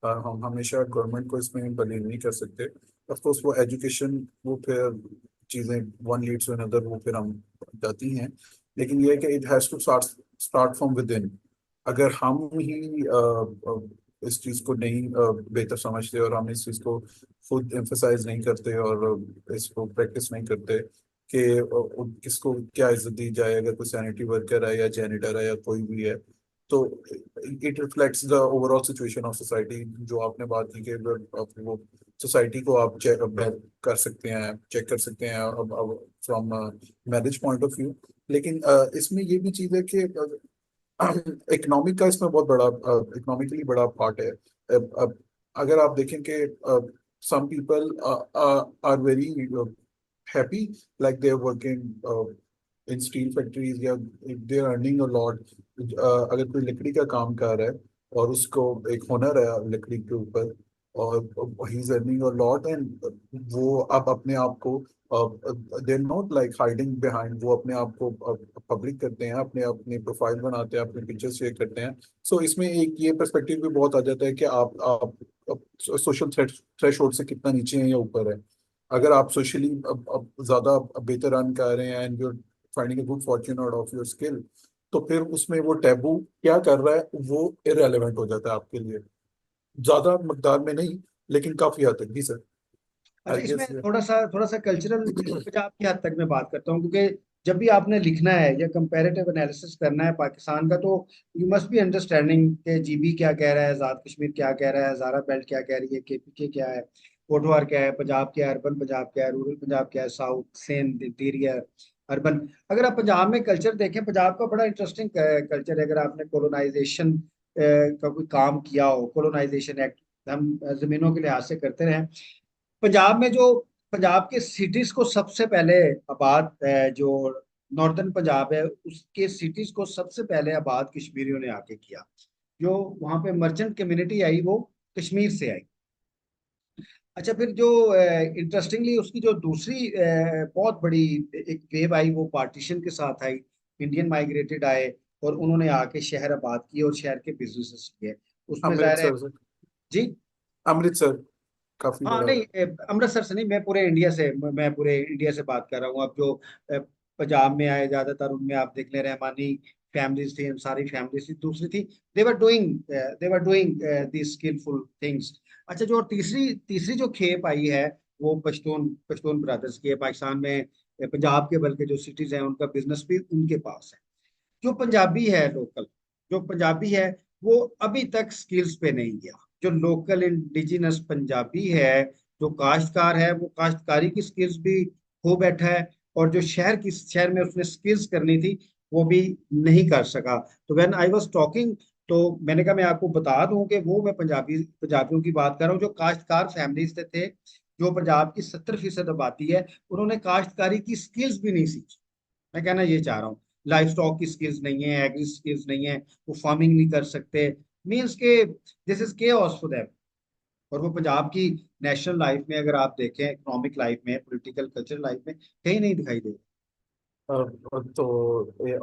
Speaker 2: हम हमेशा गवर्नमेंट को इसमें ब्लेम नहीं कर सकते। ऑफ कोर्स वो एजुकेशन वो फिर चीज़ें वन लीड्स टू अनदर वो फिर हम जाती हैं, लेकिन ये है कि it has to start from within. अगर हम ही इस चीज़ को नहीं बेहतर समझते और हम इस चीज़ को खुद एम्फसाइज नहीं करते और इसको प्रैक्टिस नहीं करते कि किसको क्या इज्जत दी जाए, अगर कोई सैनिटरी वर्कर है या जैनिटर है या कोई भी है, तो it reflects the overall situation of society. जो आपने बात की कि वो सोसाइटी को आप चेक कर सकते हैं, चेक कर सकते हैं अब from marriage point of view. लेकिन इसमें ये भी चीज़ है कि इकोनॉमिक का इसमें बहुत बड़ा इकोनॉमिकली बड़ा पार्ट है। अब अगर आप देखें कि some people are very happy like they are working in steel factories या they are earning a lot. अगर कोई लकड़ी का काम कर रहा है और उसको एक हुनर है लकड़ी के ऊपर और he is earning a lot and वो अब अपने आप को they not like hiding behind, वो अपने आप को पब्लिक करते हैं, अपने अपने प्रोफाइल बनाते हैं, अपने पिक्चर शेयर करते हैं। सो इसमें एक ये पर्सपेक्टिव भी बहुत आ जाता है कि आप सोशल थ्रेशोल्ड से कितना नीचे हैं या ऊपर है। अगर आप सोशली अब ज्यादा बेहतर अर्न कर रहे हैं and you finding a good Fortune out of your skill, तो फिर उसमें वो टैबू क्या कर रहा है वो इररेलेवेंट हो जाता है आपके लिए। ज्यादा मकदार में नहीं, लेकिन काफी हद तक भी सर।
Speaker 1: अच्छा,
Speaker 2: आई
Speaker 1: इसमें
Speaker 2: गेस।
Speaker 1: थोड़ा सा कल्चरल पंजाब की हद तक मैं बात करता हूँ क्योंकि जब भी आपने लिखना है या कंपैरेटिव एनालिसिस करना है पाकिस्तान का तो यू मस्ट बी अंडरस्टैंडिंग कि जीबी क्या कह रहा है, आजाद कश्मीर क्या कह रहा है, हजारा बेल्ट क्या कह रही है, केपीके क्या है, पोठवार क्या है, पंजाब क्या है, अर्बन पंजाब क्या है, रूरल पंजाब क्या है, साउथ सेंध इंटीरियर अर्बन। अगर आप पंजाब में कल्चर देखें, पंजाब का बड़ा इंटरेस्टिंग कल्चर है। अगर आपने कोलोनाइजेशन का कोई काम किया हो, कोलोनाइजेशन एक्ट हम जमीनों के लिहाज से करते रहे। पंजाब में जो पंजाब के सिटीज को सबसे पहले आबाद जो नॉर्दर्न पंजाब है उसके सिटीज को सबसे पहले आबाद कश्मीरियों ने आके किया। जो वहां पे मर्चेंट कम्युनिटी आई वो कश्मीर से आई। अच्छा, फिर जो इंटरेस्टिंगली उसकी जो दूसरी बहुत बड़ी एक वेव आई वो पार्टीशन के साथ आई। इंडियन माइग्रेटेड आए और उन्होंने आके शहर आबाद किए और शहर के बिजनेसेस किए। उसमें जाहिर है।
Speaker 2: अमृतसर से।
Speaker 1: जी।
Speaker 2: अमृतसर काफी
Speaker 1: हाँ
Speaker 2: बड़ा।
Speaker 1: नहीं, अमृतसर से नहीं, मैं पूरे इंडिया से बात कर रहा हूँ। अब जो पंजाब में आए ज्यादातर उनमें आप देख ले, रहमानी फैमिलीज थी, अंसारी फैमिलीज थी, दूसरी थी। They were doing the skillful things. अच्छा, जो तीसरी तीसरी जो खेप आई है वो पश्तून पश्तून ब्रदर्स की है पाकिस्तान में। पंजाब के बल्कि जो सिटीज हैं उनका बिजनेस भी उनके पास है। जो पंजाबी है लोकल, जो पंजाबी है वो अभी तक स्किल्स पे नहीं गया। जो लोकल इंडिजिनस पंजाबी है, जो काश्तकार है, वो काश्तकारी की स्किल्स भी खो बैठा है। और जो शहर में उसने स्किल्स करनी थी वो भी नहीं कर सका। तो व्हेन आई वाज टॉकिंग, तो मैंने कहा मैं आपको बता दूं कि वो मैं पंजाबियों की बात कर रहा हूँ जो काश्तकार फैमिलीज से थे। जो पंजाब की 70% आबादी है, उन्होंने काश्तकारी की स्किल्स भी नहीं सीखी। मैं कहना ये चाह रहा हूँ, लाइफ स्टॉक की स्किल्स नहीं है, एग्री स्किल्स नहीं है, वो फार्मिंग नहीं कर सकते। मीन्स के this is chaos for them. और वो पंजाब की नेशनल लाइफ में अगर आप देखें, इकोनॉमिक लाइफ में, पॉलिटिकल कल्चर लाइफ में कहीं नहीं दिखाई दे।
Speaker 2: तो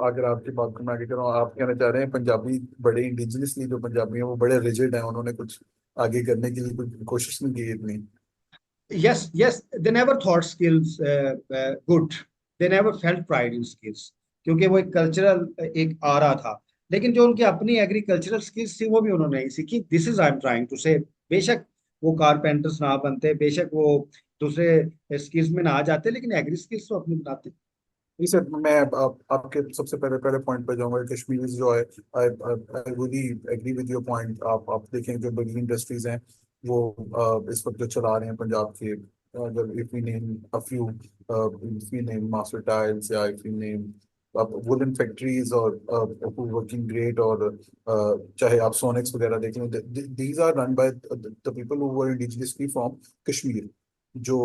Speaker 2: अगर आपकी बात को मैं आगे करूँ, आप कहना चाह रहे हैं पंजाबी बड़े इंडिजिनसली जो पंजाबी हैं वो बड़े रिजिड हैं, उन्होंने कुछ आगे करने के लिए कुछ कोशिश नहीं की इतनी।
Speaker 1: Yes, they never thought skills good. They never felt pride in skills. क्योंकि वो एक कल्चरल एक आ रहा था। लेकिन जो उनकी अपनी एग्रीकल्चरल स्किल्स थी वो भी उन्होंने नहीं सीखी। This is I am trying to say, बेशक वो कारपेंटर्स ना बनते, बेशक वो दूसरे स्किल्स में ना आ जाते, लेकिन एग्री स्किल्स तो अपनी बनाते।
Speaker 2: जी सर, मैं आपके सबसे पहले पहले पॉइंट पे जाऊंगा। कश्मीर जो है, I I really agree with your point. आप देखें जो बड़ी इंडस्ट्रीज हैं वो इस वक्त जो चला रहे हैं पंजाब के, अगर if we name a few, if we name master tiles, या if we name woollen factories, और वर्किंग ग्रेट, और चाहे आप सोनेक्स वगैरह देख लें, these are run by the people who were indigenously from Kashmir, जो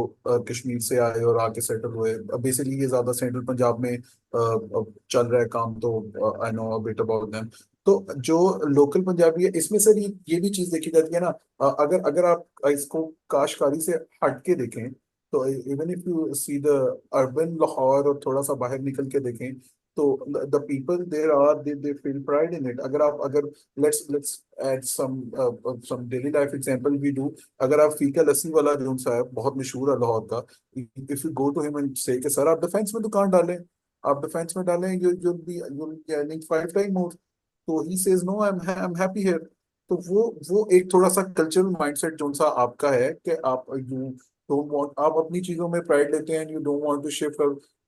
Speaker 2: कश्मीर से आए और आके सेटल हुए। बेसिकली ये ज्यादा सेंट्रल पंजाब में चल रहा है काम, तो I know a bit about them. तो जो लोकल पंजाबी है, इसमें सर ये भी चीज देखी जाती है ना। अगर अगर आप इसको काशकारी से हट के देखें, तो even if you see the urban Lahore और थोड़ा सा बाहर निकल के देखें, तो the people there are, they feel pride in it. अगर let's add some daily life example we do. अगर आप फीका लस्सी वाला जो सा है, बहुत मशहूर है लाहौर का, if you go to him and say कि सर आप डिफेंस में दुकान डालें, आप डिफेंस में डालें, you'll be earning 5 times more। तो he says no, I am happy here. तो वो एक थोड़ा सा कल्चरल माइंडसेट जो सा आपका है, कि आप यू डोंट वांट, आप अपनी चीजों में प्राइड लेते हैं, you don't want to shift,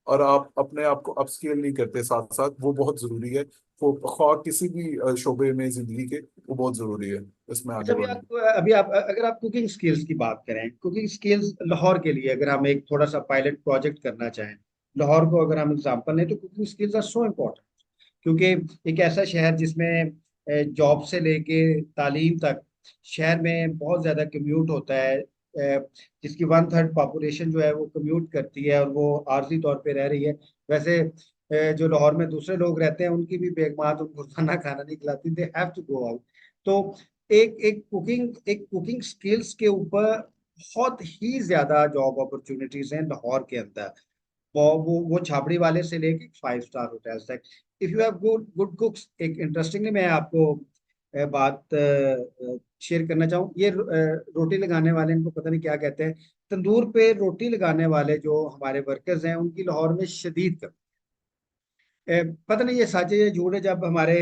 Speaker 2: और आप अपने आप को अपस्केल नहीं करते साथ साथ। वो बहुत जरूरी है। वो ख्वाह किसी भी शोबे में जिंदगी के, वो बहुत जरूरी है इसमें
Speaker 1: अच्छा,
Speaker 2: आगे
Speaker 1: अभी
Speaker 2: बढ़ना।
Speaker 1: आप अभी आप अगर आप कुकिंग स्किल्स की बात करें, कुकिंग स्किल्स लाहौर के लिए अगर हम एक थोड़ा सा पायलट प्रोजेक्ट करना चाहें, लाहौर को अगर हम एग्जांपल लें, तो cooking skills are so important. क्योंकि एक ऐसा शहर जिसमें जॉब से लेके तालीम तक शहर में बहुत ज्यादा कम्यूट होता है, जिसकी 1/3 पॉपुलेशन जो है वो कम्यूट करती है और वो आर्जी तौर पे रह रही है। वैसे जो लाहौर में दूसरे लोग रहते हैं उनकी भी बेगमात उनको खाना खाना नहीं खिलाती, they have to go out. तो एक कुकिंग स्किल्स के ऊपर बहुत ही ज्यादा जॉब अपॉर्चुनिटीज हैं लाहौर के अंदर। वो छाबड़ी वाले से लेके 5 स्टार होटल्स तक। If you have good good कुक्स, एक इंटरेस्टिंगली मैं आपको बात शेयर करना चाहूँ। ये रोटी लगाने वाले, इनको पता नहीं क्या कहते हैं, तंदूर पे रोटी लगाने वाले जो हमारे वर्कर्स हैं, उनकी लाहौर में शदीद कमी। पता नहीं ये सच है या झूठ है। जब हमारे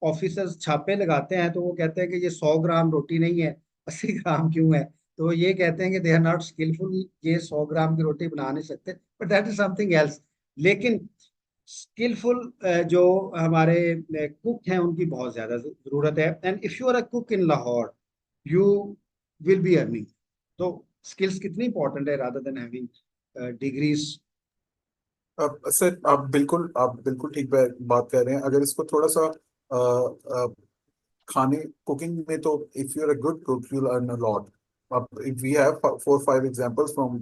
Speaker 1: ऑफिसर्स छापे लगाते हैं तो वो कहते हैं कि ये 100 ग्राम रोटी नहीं है, 80 ग्राम क्यों है। तो वो ये कहते हैं कि दे आर नॉट स्किलफुल, ये 100 ग्राम की रोटी बना नहीं सकते, but that is something else. लेकिन स्किलफुल जो हमारे कुक हैं उनकी बहुत ज्यादा जरूरत है। And if you are a cook in Lahore, you will be earning. तो स्किल्स कितनी इंपॉर्टेंट है rather than having degrees.
Speaker 2: Sir आप बिल्कुल ठीक बात कर रहे हैं। अगर इसको थोड़ा सा अ, अ, खाने कुकिंग में, तो if you are a good cook you earn a lot. अब we have 4-5 examples from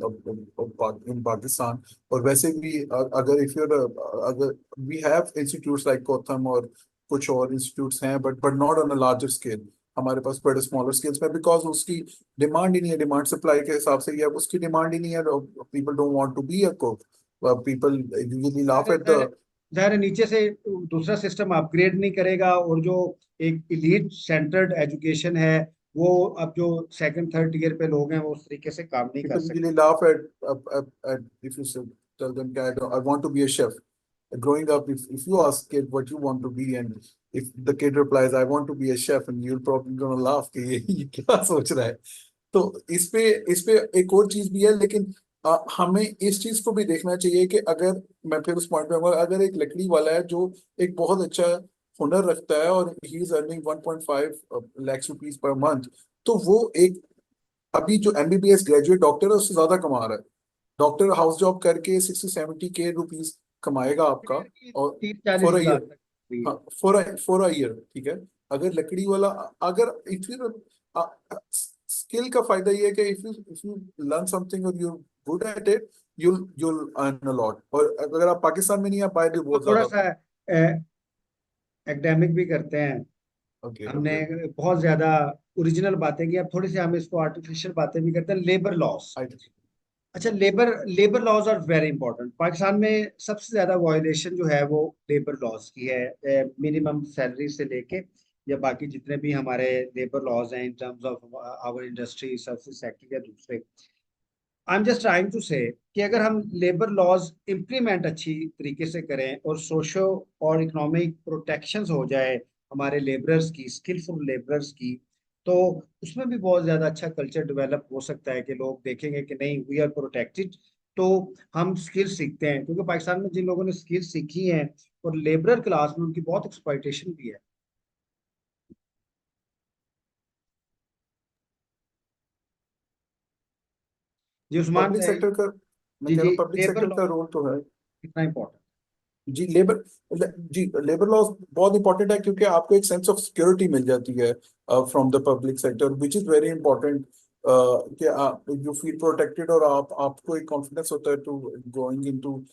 Speaker 2: in Pakistan. और वैसे भी अगर इफ यू आर, अगर we have institutes like COTHM, और कुछ और इंस्टीट्यूट्स हैं, but not on a larger scale. हमारे पास बड़े स्मॉलर स्केल्स में, बिकॉज उसकी डिमांड ही नहीं है। डिमांड सप्लाई के हिसाब से, या उसकी डिमांड ही नहीं है। People don't want to be a cook. People usually laugh
Speaker 1: जाहिर
Speaker 2: एट
Speaker 1: जाहिर
Speaker 2: द।
Speaker 1: जाहिर है, नीचे से दूसरा सिस्टम अपग्रेड नहीं करेगा, और जो एक इलीट सेंटर्ड एजुकेशन है, वो अब जो सेकंड थर्ड ईयर पे लोग हैं वो उस तरीके से काम नहीं कर
Speaker 2: People
Speaker 1: सकते।
Speaker 2: usually laugh at if you tell them that I want to be a chef. Growing up, if you ask kid what you want to be, and if the kid replies I want to be a chef, and you're probably gonna laugh कि ये क्या सोच रहा है। तो इस पे एक और चीज भी है, लेकिन हमें इस चीज को भी देखना चाहिए कि अगर, मैं फिर उस पॉइंट पे आऊंगा, अगर एक लकड़ी वाला है जो एक बहुत अच्छा हुनर रखता है, और he is earning 1.5 lakh rupees per month, तो वो एक, अभी जो एमबीबीएस ग्रेजुएट डॉक्टर है उससे ज्यादा कमा रहा है। डॉक्टर हाउस जॉब करके 60-70 के रुपीज कमाएगा आपका,
Speaker 1: ईयर की
Speaker 2: और
Speaker 1: 30-40
Speaker 2: फॉर अ
Speaker 1: हजार
Speaker 2: ईयर।
Speaker 1: तक भी है।
Speaker 2: हाँ, फॉर अ ईयर, ठीक है। अगर लकड़ी वाला, अगर इफ यू स्किल का फायदा ये है कि इफ यू लर्न समथिंग और you good at it, you'll earn a lot। और अगर आप पाकिस्तान में नहीं, आप बाहर भी
Speaker 1: तो
Speaker 2: बहुत
Speaker 1: थोड़ा
Speaker 2: ज्यादा।
Speaker 1: सा एकेडमिक भी करते हैं।
Speaker 2: ओके,
Speaker 1: हमने
Speaker 2: ओके।
Speaker 1: बहुत ज्यादा ओरिजिनल बातें की, अब थोड़ी सी हम इसको आर्टिफिशियल बातें भी करते हैं। Labour laws.
Speaker 2: आई।
Speaker 1: अच्छा, labour labour laws are very important. Pakistan में सबसे ज्यादा वायोलेशन जो है वो लेबर लॉज की है, मिनिमम सैलरी से लेके या बाकी जितने भी हमारे लेबर लॉज हैं in terms of our industry service sector या दूसरे। I am just trying to say कि अगर हम लेबर लॉज इम्प्लीमेंट अच्छी तरीके से करें और सोशो और इकोनॉमिक प्रोटेक्शंस हो जाए हमारे लेबरर्स की, स्किलफुल लेबरर्स की, तो उसमें भी बहुत ज्यादा अच्छा कल्चर डेवलप हो सकता है कि लोग देखेंगे कि नहीं, वी आर प्रोटेक्टेड। तो हम स्किल सीखते हैं, क्योंकि पाकिस्तान में जिन लोगों ने स्किल सीखी है और लेबरर क्लास में उनकी बहुत एक्सप्लॉइटेशन भी है। जी उस्मान
Speaker 2: पब्लिक सेक्टर का, मैं
Speaker 1: जी
Speaker 2: कह रहा
Speaker 1: जी,
Speaker 2: हूँ पब्लिक
Speaker 1: लेबर
Speaker 2: सेक्टर
Speaker 1: लॉ
Speaker 2: का रोल तो है।
Speaker 1: कितना इंपॉर्टेंट।
Speaker 2: जी लेबर जी लेबर लॉज बहुत इंपॉर्टेंट है, क्योंकि आपको एक सेंस ऑफ सिक्योरिटी मिल जाती है from the public sector, which is very important, कि आप यू फील प्रोटेक्टेड, और आपको एक कॉन्फिडेंस होता है to going into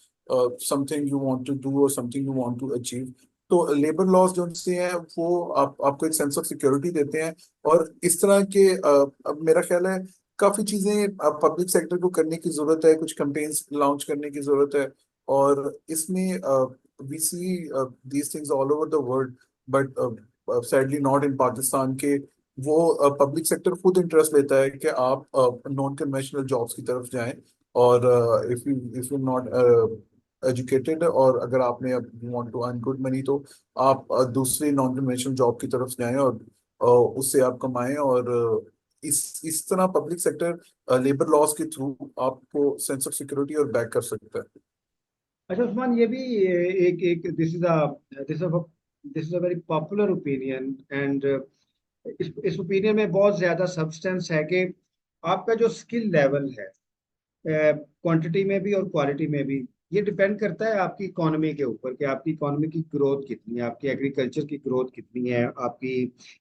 Speaker 2: something you want to do और something you want to achieve. तो लेबर लॉज जो से हैं वो आपको एक सेंस ऑफ सिक्योरिटी देते हैं। और इस तरह के अब मेरा ख्याल है काफी चीजें पब्लिक सेक्टर को करने की जरूरत है, कुछ कैंपेन्स लॉन्च करने की जरूरत है। और इसमें we see these things all over the world, but sadly not in Pakistan के। वो पब्लिक सेक्टर खुद इंटरेस्ट लेता है कि आप नॉन कन्वेंशनल जॉब्स की तरफ जाएं, और इफ यू नॉट एजुकेटेड, और अगर आपने want to earn good money, तो आप दूसरी नॉन कन्वेंशनल जॉब की तरफ जाएं, और उससे आप कमाएं। और इस तरह पब्लिक सेक्टर लेबर लॉज के थ्रू आपको सेंस ऑफ सिक्योरिटी और बैक कर सकता है।
Speaker 1: अच्छा उस्मान, ये भी एक एक this is a very popular opinion, and इस ओपिनियन में बहुत ज्यादा सब्सटेंस है कि आपका जो स्किल लेवल है, क्वांटिटी में भी और क्वालिटी में भी, ये डिपेंड करता है आपकी इकोनॉमी के ऊपर कि आपकी इकोनॉमी की ग्रोथ कितनी है, आपकी एग्रीकल्चर की ग्रोथ कितनी है, आपकी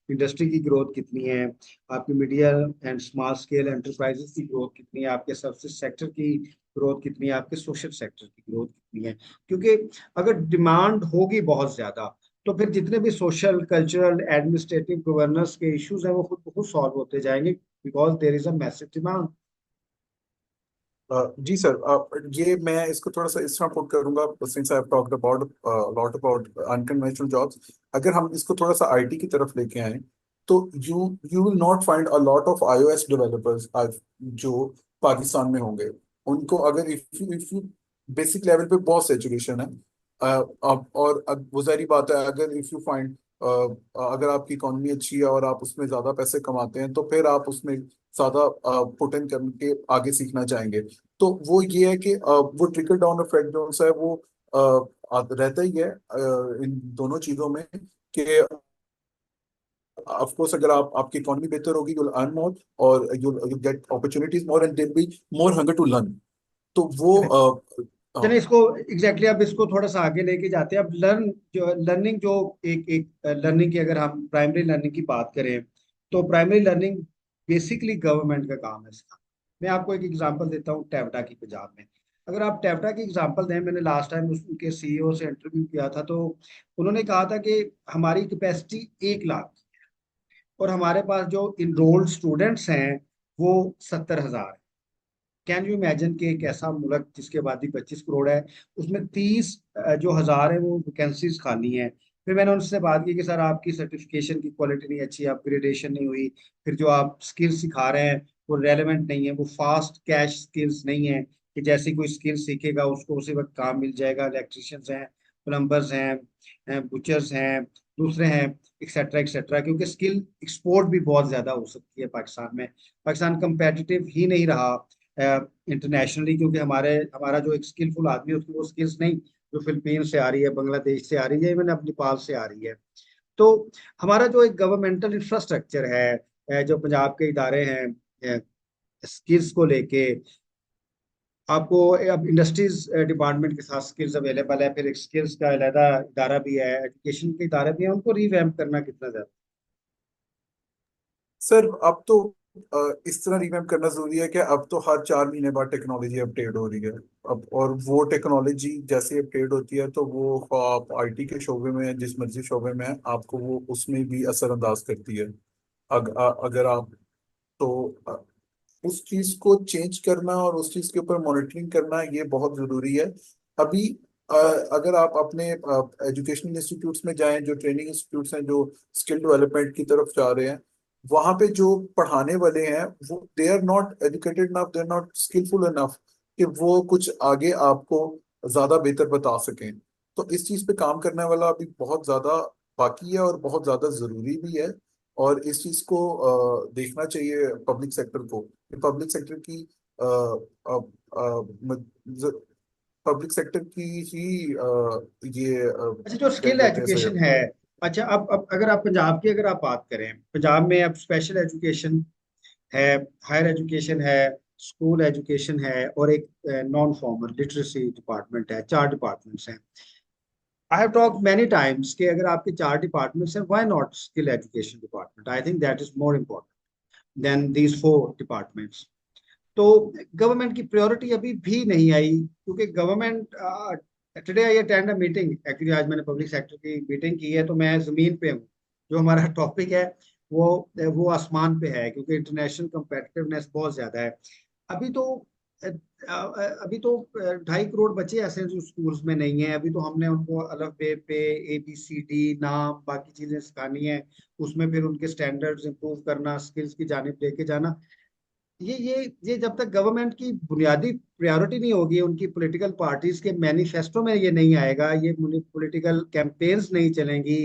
Speaker 1: इंडस्ट्री की ग्रोथ कितनी है, आपकी medium and small scale enterprises की ग्रोथ कितनी है, आपके सर्विस सेक्टर की ग्रोथ कितनी है, आपके सोशल सेक्टर की ग्रोथ कितनी है। क्योंकि अगर डिमांड होगी बहुत ज्यादा, तो फिर जितने भी सोशल, कल्चरल, एडमिनिस्ट्रेटिव, गवर्नेंस के इश्यूज हैं वो खुद ब खुद सॉल्व होते जाएंगे, because there is a massive demand.
Speaker 2: जी सर, ये मैं इसको थोड़ा सा इस तरह पुट करूंगा, since I have talked about lot about unconventional jobs. अगर हम इसको थोड़ा सा आईटी की तरफ लेके आए, तो you you will not find a lot of iOS developers जो पाकिस्तान में होंगे। उनको अगर इफ यू बेसिक लेवल पे बहुत सैचुरेशन है। और वो जाहिर बात है, अगर इफ यू फाइंड अगर आपकी इकोनॉमी अच्छी है और आप उसमें ज्यादा पैसे कमाते हैं, तो फिर आप उसमें ज्यादा पुट इन करके आगे सीखना चाहेंगे। तो वो ये है कि वो ट्रिकल डाउन इफेक्ट जो सा है वो रहता ही है इन दोनों चीजों में, कि ऑफ कोर्स अगर आपकी इकोनॉमी बेहतर होगी, यू विल अर्न मोर, और you get opportunities more, and there be more hunger to learn. तो वो
Speaker 1: चलिए इसको एग्जैक्टली अब इसको थोड़ा सा आगे लेके जाते हैं। अब लर्निंग जो एक एक लर्निंग की, अगर हम प्राइमरी लर्निंग की बात करें, तो प्राइमरी लर्निंग बेसिकली गवर्नमेंट का काम है इसका। मैं आपको एक एग्जांपल देता हूँ टेवटा की, पंजाब में। अगर आप टेवटा की एग्जांपल दें, मैंने लास्ट टाइम उनके सीईओ से इंटरव्यू किया था, तो उन्होंने कहा था कि हमारी कैपेसिटी 1 लाख और हमारे पास जो इनरोल्ड स्टूडेंट्स हैं वो 70,000। कैन यू इमेजिन कि एक ऐसा मुल्क जिसकी आबादी 25 करोड़ है, उसमें 30 जो हजार है वो वैकेंसीज खाली हैं। फिर मैंने उनसे बात की कि सर आपकी सर्टिफिकेशन की क्वालिटी नहीं अच्छी, अपग्रेडेशन नहीं हुई, फिर जो आप स्किल सिखा रहे हैं वो रेलेवेंट नहीं है, वो फास्ट कैश स्किल्स नहीं है कि जैसे कोई स्किल सीखेगा उसको उसी वक्त काम मिल जाएगा। इलेक्ट्रिशियंस हैं, प्लम्बर्स हैं, बुचर्स हैं, दूसरे हैं, एक्सेट्रा एक्सेट्रा। क्योंकि स्किल एक्सपोर्ट भी बहुत ज्यादा हो सकती है पाकिस्तान में। पाकिस्तान कंपेटिटिव ही नहीं रहा इंटरनेशनली, क्योंकि हमारा जो एक स्किलफुल आदमी है उसकी वो स्किल्स नहीं जो फिलीपीन से आ रही है, बांग्लादेश से आ रही है, इवन अब नेपाल से आ रही है। तो हमारा जो एक गवर्नमेंटल इंफ्रास्ट्रक्चर है, जो पंजाब के इदारे हैं स्किल्स को लेके, आपको अब इंडस्ट्रीज डिपार्टमेंट के साथ स्किल्स अवेलेबल है, फिर एक स्किल्स का अलहदा इदारा भी है, एजुकेशन के इदारे भी हैं, उनको रिवैम्प करना कितना ज्यादा।
Speaker 2: सर अब तो इस तरह रिवैम्प करना जरूरी है कि अब तो हर 4 महीने बाद टेक्नोलॉजी अपडेट हो रही है। अब और वो टेक्नोलॉजी जैसे अपडेट होती है, तो वो आप आईटी के शोबे में जिस मर्जी शोबे में हैं, आपको वो उसमें भी असरअंदाज करती है। अगर आप तो उस चीज को चेंज करना और उस चीज के ऊपर मॉनिटरिंग करना ये बहुत जरूरी है। अभी अगर आप अपने एजुकेशनल इंस्टीट्यूट्स में जाएं, जो ट्रेनिंग इंस्टीट्यूट्स हैं जो स्किल डेवलपमेंट की तरफ जा रहे हैं, वहां पे जो पढ़ाने वाले हैं वो they are not educated enough, they are not skillful enough कि वो कुछ आगे आपको ज्यादा बेहतर बता सकें। तो इस चीज पे काम करने वाला अभी बहुत ज्यादा बाकी है और बहुत ज्यादा जरूरी भी है। और इस चीज को देखना चाहिए पब्लिक सेक्टर को। पब्लिक सेक्टर की पब्लिक सेक्टर की ही ये
Speaker 1: अच्छा, जो
Speaker 2: क्या
Speaker 1: स्किल
Speaker 2: कहते हैं सर।
Speaker 1: एजुकेशन है, अच्छा अब अगर आप पंजाब की अगर आप बात करें, पंजाब में अब स्पेशल एजुकेशन है, हायर एजुकेशन है, स्कूल एजुकेशन है, और एक नॉन फॉर्मल लिटरेसी डिपार्टमेंट है, चार डिपार्टमेंट्स हैं। I have talk many times कि अगर आपके चार डिपार्टमेंट्स हैं, why not skill education department? I think that is more important then these four departments. तो गवर्नमेंट की प्रायोरिटी अभी भी नहीं आई, क्योंकि government, today I attend a meeting, actually आज मैंने पब्लिक सेक्टर की मीटिंग की है, तो मैं जमीन पे हूँ। जो हमारा टॉपिक है वो आसमान पे है, क्योंकि इंटरनेशनल competitiveness बहुत ज्यादा है। अभी तो अभी तो 2.5 करोड़ बच्चे ऐसे हैं जो स्कूल्स में नहीं है। अभी तो हमने उनको अलफ बे पे ABCD नाम बाकी चीजें सिखानी है, उसमें फिर उनके स्टैंडर्ड्स इंप्रूव करना, स्किल्स की जानिब लेके जाना। ये जब तक गवर्नमेंट की बुनियादी प्रायोरिटी नहीं होगी, उनकी पॉलिटिकल पार्टीज के मैनिफेस्टो में ये नहीं आएगा, ये पॉलिटिकल कैंपेन्स नहीं चलेंगी।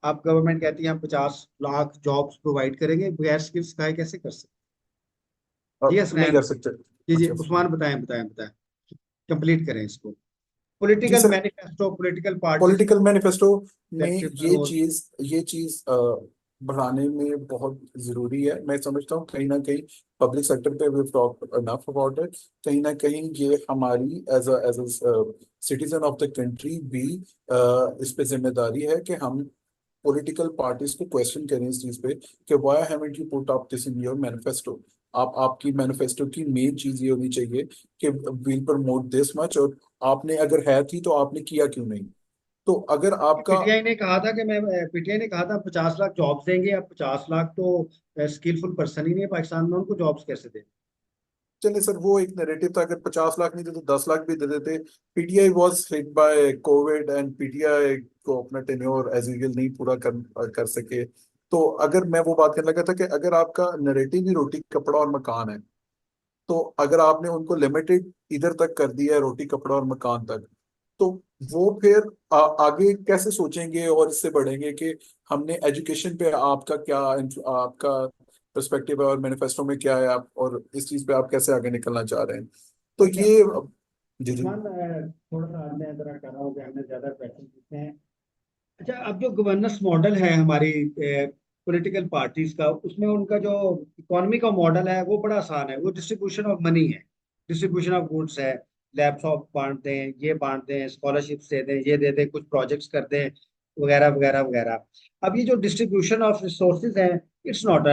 Speaker 1: अब गवर्नमेंट कहती है हम 50 लाख जॉब्स प्रोवाइड करेंगे, बगैर स्किल्स सिखाए कैसे कर सकते? जी
Speaker 2: नहीं
Speaker 1: हसनैन।
Speaker 2: कर सकते।
Speaker 1: जी जी
Speaker 2: अच्छा
Speaker 1: उस्मान, बताएं बताएं बताएं, कंप्लीट करें इसको।
Speaker 2: जी
Speaker 1: political
Speaker 2: sir.
Speaker 1: Manifesto, political parties
Speaker 2: political manifesto में
Speaker 1: इलेक्टेड
Speaker 2: ये चीज बढ़ाने में बहुत जरूरी है। मैं समझता हूँ कहीं ना कहीं पब्लिक सेक्टर पे we talk enough about it. कहीं ना कहीं ये हमारी as a citizen of the country भी इस पे जिम्मेदारी है कि हम पॉलिटिकल पार्टीज को क्वेश्चन करें इस चीज पे कि why haven't you put up this in your manifesto. आप आपकी मैनिफेस्टो की मेन चीज ये होनी चाहिए कि वील प्रमोट दिस मच, और आपने अगर है थी तो आपने किया क्यों नहीं। तो अगर आपका
Speaker 1: पीटीआई ने कहा था कि मैं पीटीआई ने कहा था 50 लाख जॉब्स देंगे। अब 50 लाख तो स्किलफुल पर्सन ही नहीं है पाकिस्तान में, उनको जॉब्स कैसे दें?
Speaker 2: चले सर, वो एक नैरेटिव था, अगर 50 लाख नहीं देते तो 10 लाख भी दे देते। PTI was hit by Covid and PTI को अपना टेन्योर एज यूजुअल नहीं पूरा कर सके। तो अगर मैं वो बात करने लगा था कि अगर आपका नैरेटिव ही रोटी कपड़ा और मकान है, तो अगर आपने उनको लिमिटेड इधर तक कर दिया है, रोटी कपड़ा और मकान तक, तो वो फिर आगे कैसे सोचेंगे और इससे बढ़ेंगे कि हमने एजुकेशन पे आपका क्या आपका पर्सपेक्टिव है और मैनिफेस्टो में क्या है, आप और इस चीज पे आप कैसे आगे निकलना चाह रहे हैं। तो
Speaker 1: अच्छा
Speaker 2: ये जी जी।
Speaker 1: उस्मान, थोड़ा सा मैं जरा कर रहा हूँ कि हमने ज्यादा क्वेश्चन पूछते हैं। अच्छा, अब जो गवर्नेंस मॉडल है हमारी पॉलिटिकल पार्टीज का, उसमें उनका जो इकोनॉमी का मॉडल है वो बड़ा आसान है। वो डिस्ट्रीब्यूशन ऑफ मनी है, डिस्ट्रीब्यूशन ऑफ गुड्स है। लैपटॉप बांट दें, ये बांट दें, स्कॉलरशिप्स दे दें, ये दे दें, कुछ प्रोजेक्ट्स कर दें, वगैरह वगैरह वगैरह। अब ये जो डिस्ट्रीब्यूशन ऑफ रिसोर्सेज है, इट्स नॉट,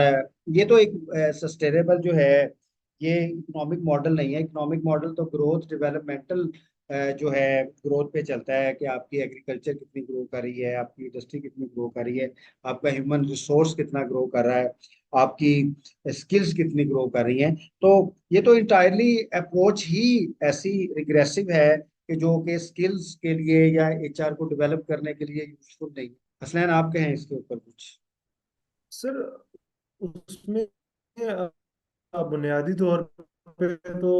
Speaker 1: ये तो एक सस्टेनेबल जो है, ये इकोनॉमिक मॉडल नहीं है। इकोनॉमिक मॉडल तो ग्रोथ डेवलपमेंटल जो है, ग्रोथ पे चलता है कि आपकी एग्रीकल्चर कितनी ग्रो कर रही है, आपकी इंडस्ट्री कितनी ग्रो कर रही है, आपका ह्यूमन रिसोर्स कितना ग्रो कर रहा है, आपकी स्किल्स कितनी ग्रो कर रही हैं। तो ये तो इंटायरली अप्रोच ही ऐसी रिग्रेसिव है कि जो कि स्किल्स के लिए या HR को डेवलप करने के लिए यूजफुल नहीं है। हसनैन, आप कहें इसके ऊपर कुछ?
Speaker 3: सर उसमें बुनियादी तौर पे तो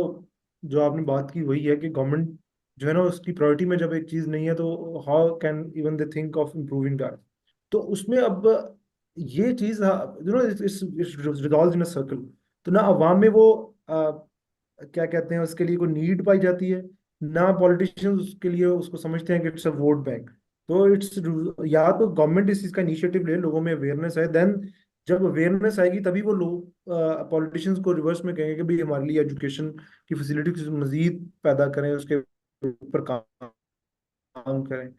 Speaker 3: जो आपने बात की वही है कि गवर्नमेंट जो है ना, उसकी प्रायोरिटी में जब एक चीज नहीं है तो how can even they think of improving that. तो उसमें अब ये चीज you know it's resolve in a circle. तो ना अवाम में वो क्या कहते हैं उसके लिए कोई नीड पाई जाती है, ना पॉलिटिशियंस उसके लिए उसको समझते हैं कि इट्स अ वोट बैंक। तो इट्स, या तो गवर्नमेंट इस चीज का इनिशिएटिव ले, लोगों में अवेयरनेस है, देन जब अवेयरनेस आएगी तभी वो लोग पॉलिटिशियंस को रिवर्स में कहेंगे कि भाई हमारे लिए एजुकेशन की फैसिलिटी मजीद पैदा करें, उसके ऊपर काम करें।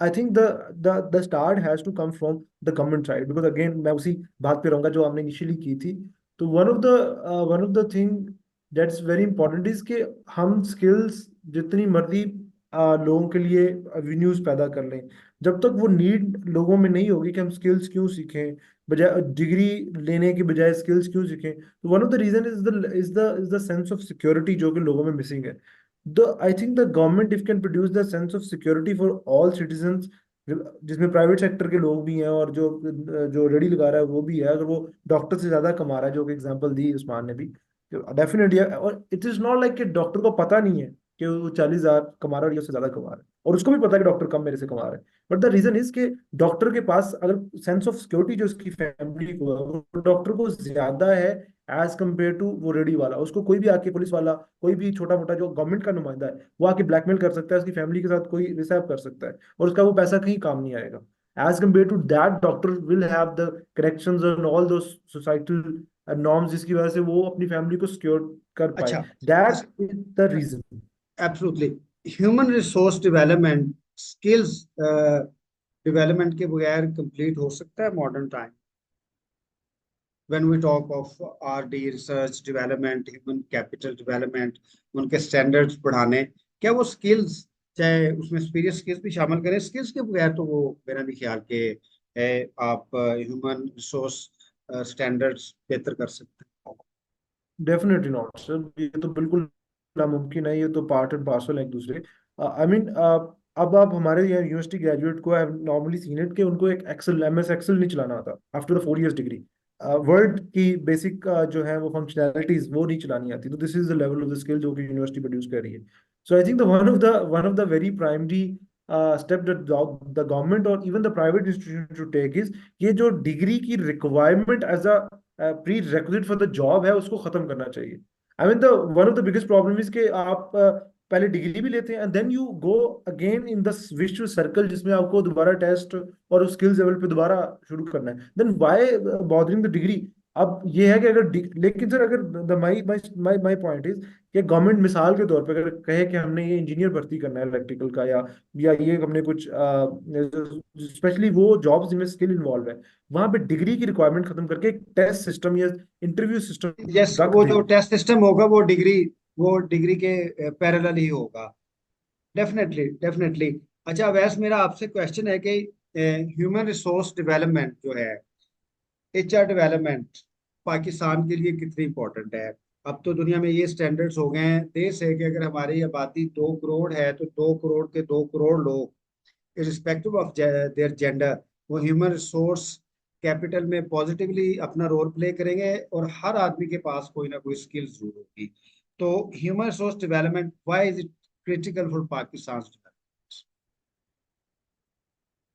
Speaker 3: I think the start has to come from the government side, because again मैं उसी बात पे रहूंगा जो आपने इनिशियली की थी। तो one of the thing that's very important is कि हम स्किल्स जितनी मर्जी लोगों के लिए एवेन्यूज पैदा कर लें, जब तक वो नीड लोगों में नहीं होगी कि हम स्किल्स क्यों सीखें, बजाय डिग्री लेने के बजाय स्किल्स क्यों सीखें। तो one of the reason is the sense of security जो कि लोगों में मिसिंग है। I think the government if can produce the sense of security for all citizens, जिसमें प्राइवेट सेक्टर के लोग भी हैं और जो जो रेडी लगा रहा है वो भी है, अगर वो डॉक्टर से ज्यादा कमा रहा है, जो कि एग्जांपल दी उस्मान ने भी, डेफिनेटली। और इट इज नॉट लाइक कि डॉक्टर को पता नहीं है कि वो 40,000 कमा रहा है और ये उससे ज्यादा कमा रहा है, और उसको भी पता है कि डॉक्टर कम मेरे से कमा रहा है। बट द रीजन इज कि डॉक्टर के पास अगर सेंस ऑफ सिक्योरिटी जो उसकी फैमिली को है, वो डॉक्टर को ज्यादा है एज कम्पेयर टू वो रेडी वाला। उसको कोई भी आके, पुलिस वाला, कोई भी छोटा मोटा जो गवर्नमेंट का नुमाइंदा है, वो आके ब्लैकमेल कर सकता है, उसकी फैमिली के साथ कोई रिसाव कर सकता है, और उसका वो पैसा कहीं काम नहीं आएगा। As compare to that, doctor will have the corrections and all those societal norms, जिसकी वजह से वो अपनी फैमिली को सिक्योर कर पाए।
Speaker 1: अच्छा,
Speaker 3: that is the reason.
Speaker 1: Absolutely. Human resource development, skills development के बगैर कंप्लीट हो सकता है modern time? when we talk of R&D, research development, human capital development, उनके स्टैंडर्ड्स बढ़ाने, क्या वो स्किल्स, चाहे उसमें स्पीरियस स्किल्स भी शामिल करें, स्किल्स के बगैर तो वो मेरा भी ख्याल के है, आप ह्यूमन रिसोर्स स्टैंडर्ड्स बेहतर कर सकते हैं?
Speaker 3: डेफिनेटली नॉट सर, ये तो बिल्कुल नामुमकिन है, ये तो पार्ट एंड पार्सल है एक दूसरे। आई मीन अब आप हमारे यहाँ यूनिवर्सिटी ग्रेजुएट को हैव नॉर्मली सीन इट कि उनको एक एक्सेल, MS एक्सेल नहीं चलाना आता after the 4 years degree. Word की बेसिक जो है वो फंक्शनैलिटीज वो नहीं चलानी आती। तो this is the level of the skill जो कि यूनिवर्सिटी प्रोड्यूस कर रही है। So I think the one of the very primary step that the government और even the private institution to take is, ये जो डिग्री की requirement as a prerequisite for the job है, उसको खत्म करना चाहिए। I mean the one of the biggest problem is कि आप पहले डिग्री भी लेते हैं and then you go again in the vicious circle, जिसमें आपको दोबारा टेस्ट और उस स्किल्स लेवल पे दोबारा शुरू करना है। Then why bothering the degree? अब ये है कि अगर लेकिन सर, अगर the my my my point is कि गवर्नमेंट मिसाल के तौर पे अगर कहे कि हमने ये इंजीनियर भर्ती करना है इलेक्ट्रिकल का, या ये हमने कुछ स्पेशली वो जॉब्स जिनमें स्किल इन्वॉल्व है, वहां पे डिग्री की रिक्वायरमेंट खत्म करके एक टेस्ट सिस्टम या इंटरव्यू सिस्टम
Speaker 1: यस,
Speaker 3: रख
Speaker 1: वो
Speaker 3: दे।
Speaker 1: जो टेस्ट सिस्टम होगा वो डिग्री के पैरेलल ही होगा। Definitely, definitely. अच्छा वैसे मेरा आपसे क्वेश्चन है कि ह्यूमन रिसोर्स डेवलपमेंट जो है, HR डेवलपमेंट, पाकिस्तान के लिए कितनी इंपॉर्टेंट है? अब तो दुनिया में ये स्टैंडर्ड्स हो गए हैं देश है कि अगर हमारी आबादी 2 करोड़ है तो 2 करोड़ के 2 करोड़ लोग, इरिस्पेक्टिव ऑफ देयर जेंडर, वो ह्यूमन रिसोर्स कैपिटल में पॉजिटिवली अपना रोल प्ले करेंगे, और हर आदमी के पास कोई ना कोई स्किल जरूर होगी। तो human resource development, why is it critical for Pakistan?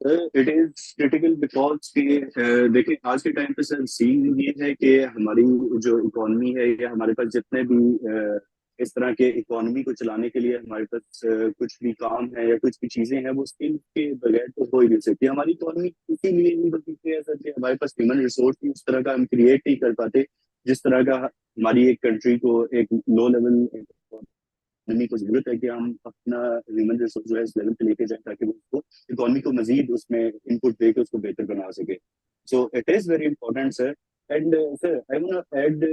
Speaker 5: It is critical because कि देखिए आज के टाइम पे सर सीन ये है कि हमारी जो इकोनॉमी है या हमारे पास जितने भी इस तरह के इकोनॉमी को चलाने के लिए हमारे पास कुछ भी काम है या कुछ भी चीजें हैं वो स्किल के बगैर तो हो ही नहीं सकती। हमारी इकोनॉमी इसीलिए नहीं बनती है सर कि हमारे पास ह्यूमन रिसोर्स भी उस तरह का हम क्रिएट नहीं कर पाते जिस तरह का हमारी एक कंट्री को एक लो लेवल इकोनॉमी को जरूरत है कि हम अपना ह्यूमन रिसोर्स जो है इस लेवल पे लेके जाए ताकि वो उसको इकोनॉमी को मजीद उसमें इनपुट देके उसको बेहतर बना सके। So it is very important sir. And sir I want add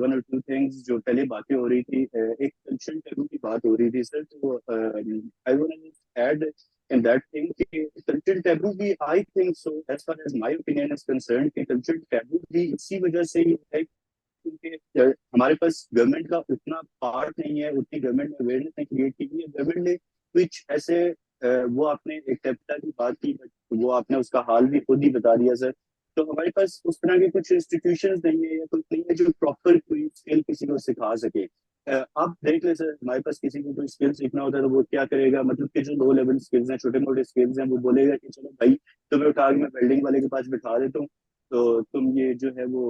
Speaker 5: one और टू थिंग्स जो पहले बातें हो रही थी, एक कल्चरल टैबू की बात हो रही थी सर, तो I want add in that thing कि कल्चरल टैबू भी I think so as far as my opinion is concern कि कल्चरल टैबू भी इसी वजह से ही है क्योंकि हमारे पास गवर्नमेंट का उतना पार्ट नहीं है, उतनी गवर्नमेंट ने अवेयरनेस नहीं क्रिएट की है। गवर्नमेंट ने कुछ ऐसे वो आपने एक कैपिटल की बात की but वो आपने उसका हाल भी खुद ही बता दिया सर। तो हमारे पास उस तरह के कुछ इंस्टीट्यूशंस नहीं है या कुछ नहीं है जो प्रॉपर कोई स्किल किसी को सिखा सके। आप देख ले सर, हमारे पास किसी को कोई स्किल सीखना होता है तो वो क्या करेगा, मतलब कि जो लो लेवल स्किल्स हैं, छोटे मोटे स्किल्स हैं, वो बोलेगा कि चलो भाई तुम्हें उठा के मैं बिल्डिंग वाले के पास बिठा देता हूँ तो तुम ये जो है वो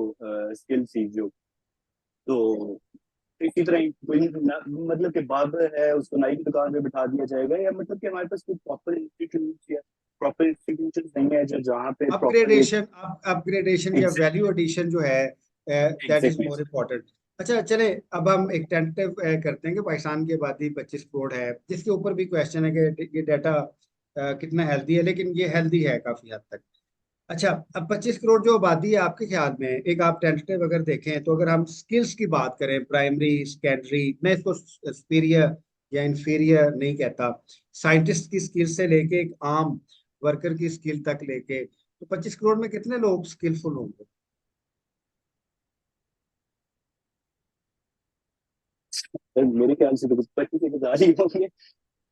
Speaker 5: स्किल सीख जाओ। तो इसी तरह ही कोई मतलब कि बार्बर है उसको नाई की दुकान पे बिठा दिया जाएगा, या मतलब कि हमारे पास कोई प्रॉपर इंस्टीट्यूट या प्रॉपर इंस्टीट्यूशन नहीं है जो जहाँ पे प्रॉपर एक
Speaker 1: अपग्रेडेशन, अपग्रेडेशन या वैल्यू एडिशन जो है, that is
Speaker 5: exactly
Speaker 1: more important. अच्छा चले, अब हम एक टेंटेटिव करते हैं कि पाकिस्तान की आबादी 25 करोड़ है, जिसके ऊपर भी क्वेश्चन है कि ये डाटा कितना हेल्दी है, लेकिन ये हेल्दी है काफी हद तक। अच्छा, अब 25 करोड़ जो आबादी है, आपके ख्याल में एक आप टेंटेटिव अगर देखें तो अगर हम स्किल्स की बात करें, प्राइमरी सेकेंडरी, मैं इसको सुपीरियर या इंफीरियर नहीं कहता, साइंटिस्ट की स्किल से लेके एक आम वर्कर की स्किल तक लेके, तो 25 करोड़ में कितने लोग स्किलफुल होंगे?
Speaker 5: मेरे ख्याल से तो कुछ 25 से ज्यादा ही होंगे।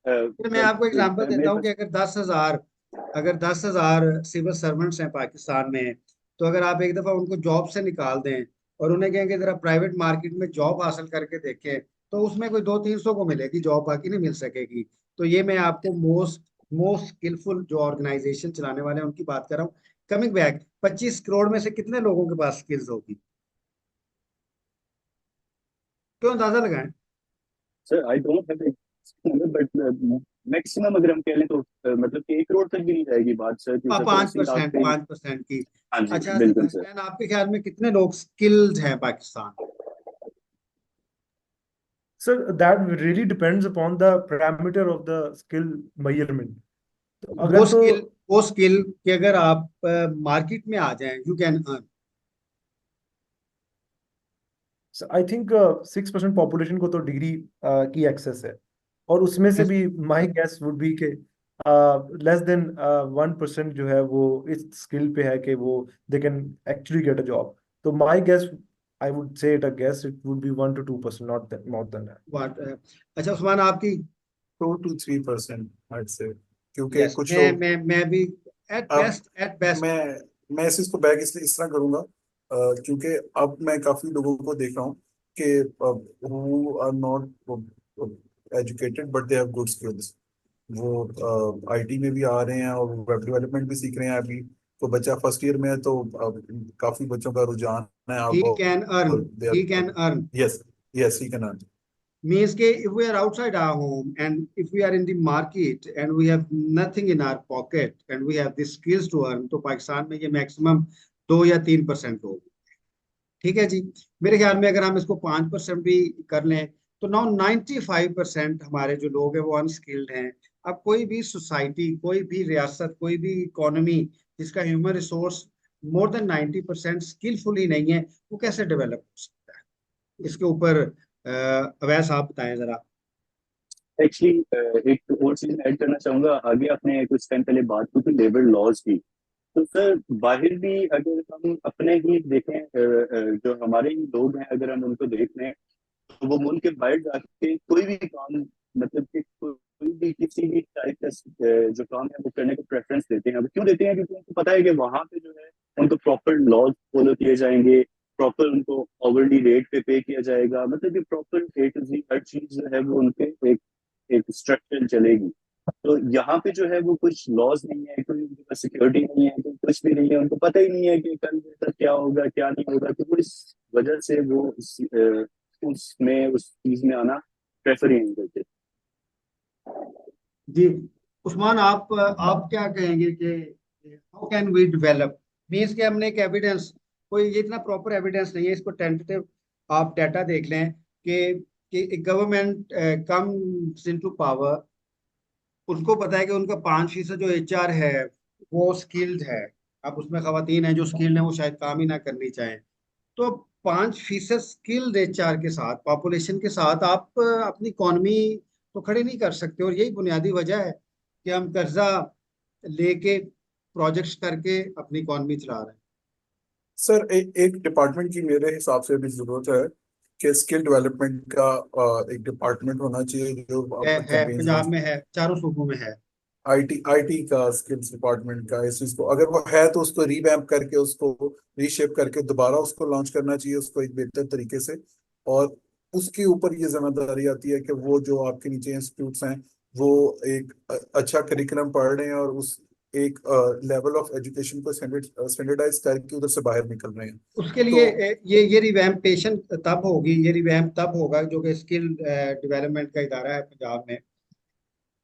Speaker 1: फिर मैं आपको एग्जांपल देता हूँ
Speaker 5: मेरे
Speaker 1: कि अगर 10,000 अगर 10,000 सिविल सर्वेंट्स हैं पाकिस्तान में, तो अगर आप एक दफा उनको जॉब से निकाल दें और उन्हें कहें कि जरा प्राइवेट मार्केट में जॉब हासिल करके देखें, तो उसमें कोई 200-300 को मिलेगी जॉब, बाकी नहीं मिल सकेगी। तो ये मैं आपको मोस्ट मोस्ट स्किलफुल जो ऑर्गेनाइजेशन चलाने वाले हैं उनकी बात कर रहा हूँ। कमिंग बैक, 25 करोड़ में से कितने लोगों के पास स्किल्स होगी? क्यों, अंदाजा लगाएं।
Speaker 5: Sir I don't have but maximum अगर हम कह लें तो मतलब कि 1 करोड़ तक भी नहीं जाएगी बात सर, कि 70-80 लाख
Speaker 1: 5%,
Speaker 5: पे।
Speaker 1: 5% की।
Speaker 5: हाँ जी
Speaker 1: अच्छा
Speaker 5: बिल्कुल सर।
Speaker 1: हसनैन, आपके ख्याल में कितने लोग स्किल्ड हैं पाकिस्तान में?
Speaker 3: Sir that really depends upon the parameter of the skill measurement. तो
Speaker 1: वो
Speaker 3: अगर तो
Speaker 1: स्किल वो स्किल कि अगर आप मार्केट में आ जाएं, you can earn.
Speaker 3: I think 6% population को तो डिग्री की एक्सेस है, और उसमें से भी माई गेस वुड बी के लेस देन 1% जो है वो इस स्किल पे है कि वो they can actually get a job. तो my guess, I would say it a guess, it would be 1 to 2%, not more than that.
Speaker 1: अच्छा उस्मान, आपकी?
Speaker 2: 2 to 3% I'd say, क्योंकि
Speaker 1: यस,
Speaker 2: कुछ
Speaker 1: मैं
Speaker 2: लोग
Speaker 1: मैं मैं भी एट
Speaker 2: अब
Speaker 1: बेस्ट, एट बेस्ट।
Speaker 2: मैं इस चीज को बैक इसलिए इस तरह करूंगा क्योंकि अब मैं काफी लोगों को देख रहा हूँ कि who are not educated but they have good skills. वो आईटी में भी आ रहे हैं और वेब डेवलपमेंट भी सीख रहे हैं अभी। तो बच्चा फर्स्ट ईयर में है तो काफी बच्चों का रुझान है
Speaker 1: ही
Speaker 2: अब।
Speaker 1: कैन अर्न,
Speaker 2: और they
Speaker 1: he
Speaker 2: are,
Speaker 1: can earn
Speaker 2: yes, yes he can earn.
Speaker 1: means ke if we are outside our home and if we are in the market and we have nothing in our pocket and we have the skills to earn, तो पाकिस्तान में ये मैक्सिमम 2 या 3% लोग। ठीक है जी। मेरे ख्याल में अगर हम इसको 5% भी कर लें, तो नाउ 95% हमारे जो लोग हैं वो अनस्किल्ड हैं। अब कोई भी सोसाइटी, कोई भी रियासत, कोई भी इकोनॉमी जिसका human resource more than 90% skillful ही नहीं है, वो कैसे डेवलप हो सकता है? इसके ऊपर अवैस आप बताएं जरा।
Speaker 5: एक्चुअली एक और चीज ऐड करना चाहूंगा। आगे आपने कुछ टाइम पहले बात की थी लेबर लॉज की। तो सर बाहर भी अगर हम अपने ही देखें, जो हमारे ही लोग हैं अगर हम उनको देख लें, तो वो मुल्क के बाहर जाके कोई भी काम, मतलब कि कोई भी किसी भी टाइप का जो काम है वो करने को प्रेफरेंस देते हैं। अब क्यों देते हैं? क्योंकि उनको पता है कि वहां पे जो है उनको प्रॉपर लॉज फॉलो किए जाएंगे, प्रॉपर उनको ऑवरली रेट पे किया जाएगा, मतलब कि प्रॉपर ए टू जी हर चीज जो है वो उनके एक एक स्ट्रक्चर चलेगी। तो यहाँ पे जो है वो कुछ लॉज नहीं है, कोई उनके पास सिक्योरिटी नहीं है, कोई कुछ भी नहीं है, उनको पता ही नहीं है कि कल तक क्या होगा क्या नहीं होगा। तो वो इस वजह से वो उसमें उस चीज में आना प्रेफर ही नहीं करते।
Speaker 1: जी उस्मान, आप क्या कहेंगे कि how can we develop? Means के हमने एक एविडेंस, कोई ये इतना प्रॉपर एविडेंस नहीं है, इसको टेंटेटिव आप डाटा देख लें कि गवर्नमेंट कम्स इनटू पावर, उनको पता है कि उनका 5% जो एचआर है वो स्किल्ड है। अब उसमें खवातीन हैं जो स्किल्ड हैं, वो शायद काम ही ना करनी चाहें। तो 5% स्किल्ड एचआर के साथ, पॉपुलेशन के साथ आप अपनी इकॉनमी तो खड़ी नहीं कर सकते। और यही बुनियादी वजह है कि हम कर्जा लेके प्रोजेक्ट्स करके अपनी इकॉनमी चला रहे हैं।
Speaker 2: सर एक डिपार्टमेंट की मेरे हिसाब से भी जरूरत है कि स्किल डेवलपमेंट का एक डिपार्टमेंट होना चाहिए जो
Speaker 1: है
Speaker 2: कैंपेन्स
Speaker 1: पंजाब
Speaker 2: लॉन्च।
Speaker 1: में है, चारों सूबों में है।
Speaker 2: आईटी का स्किल्स डिपार्टमेंट का इस चीज को अगर वो है तो उसको रीवैम्प करके उसको रीशेप करके दोबारा उसको लॉन्च करना चाहिए उसको एक बेहतर तरीके से। और उसके ऊपर ये जिम्मेदारी आती है कि वो जो आपके नीचे इंस्टीट्यूट्स हैं वो एक अच्छा करिकुलम पढ़ रहे हैं और उस एक लेवल ऑफ एजुकेशन को स्टैंडर्डाइज करके उधर से बाहर निकल रहे हैं।
Speaker 1: उसके लिए
Speaker 2: तो
Speaker 1: ये रिवैम्पेशन तब होगी, ये रिवैम्प तब होगा जो कि स्किल डेवलपमेंट का इदारा है पंजाब में,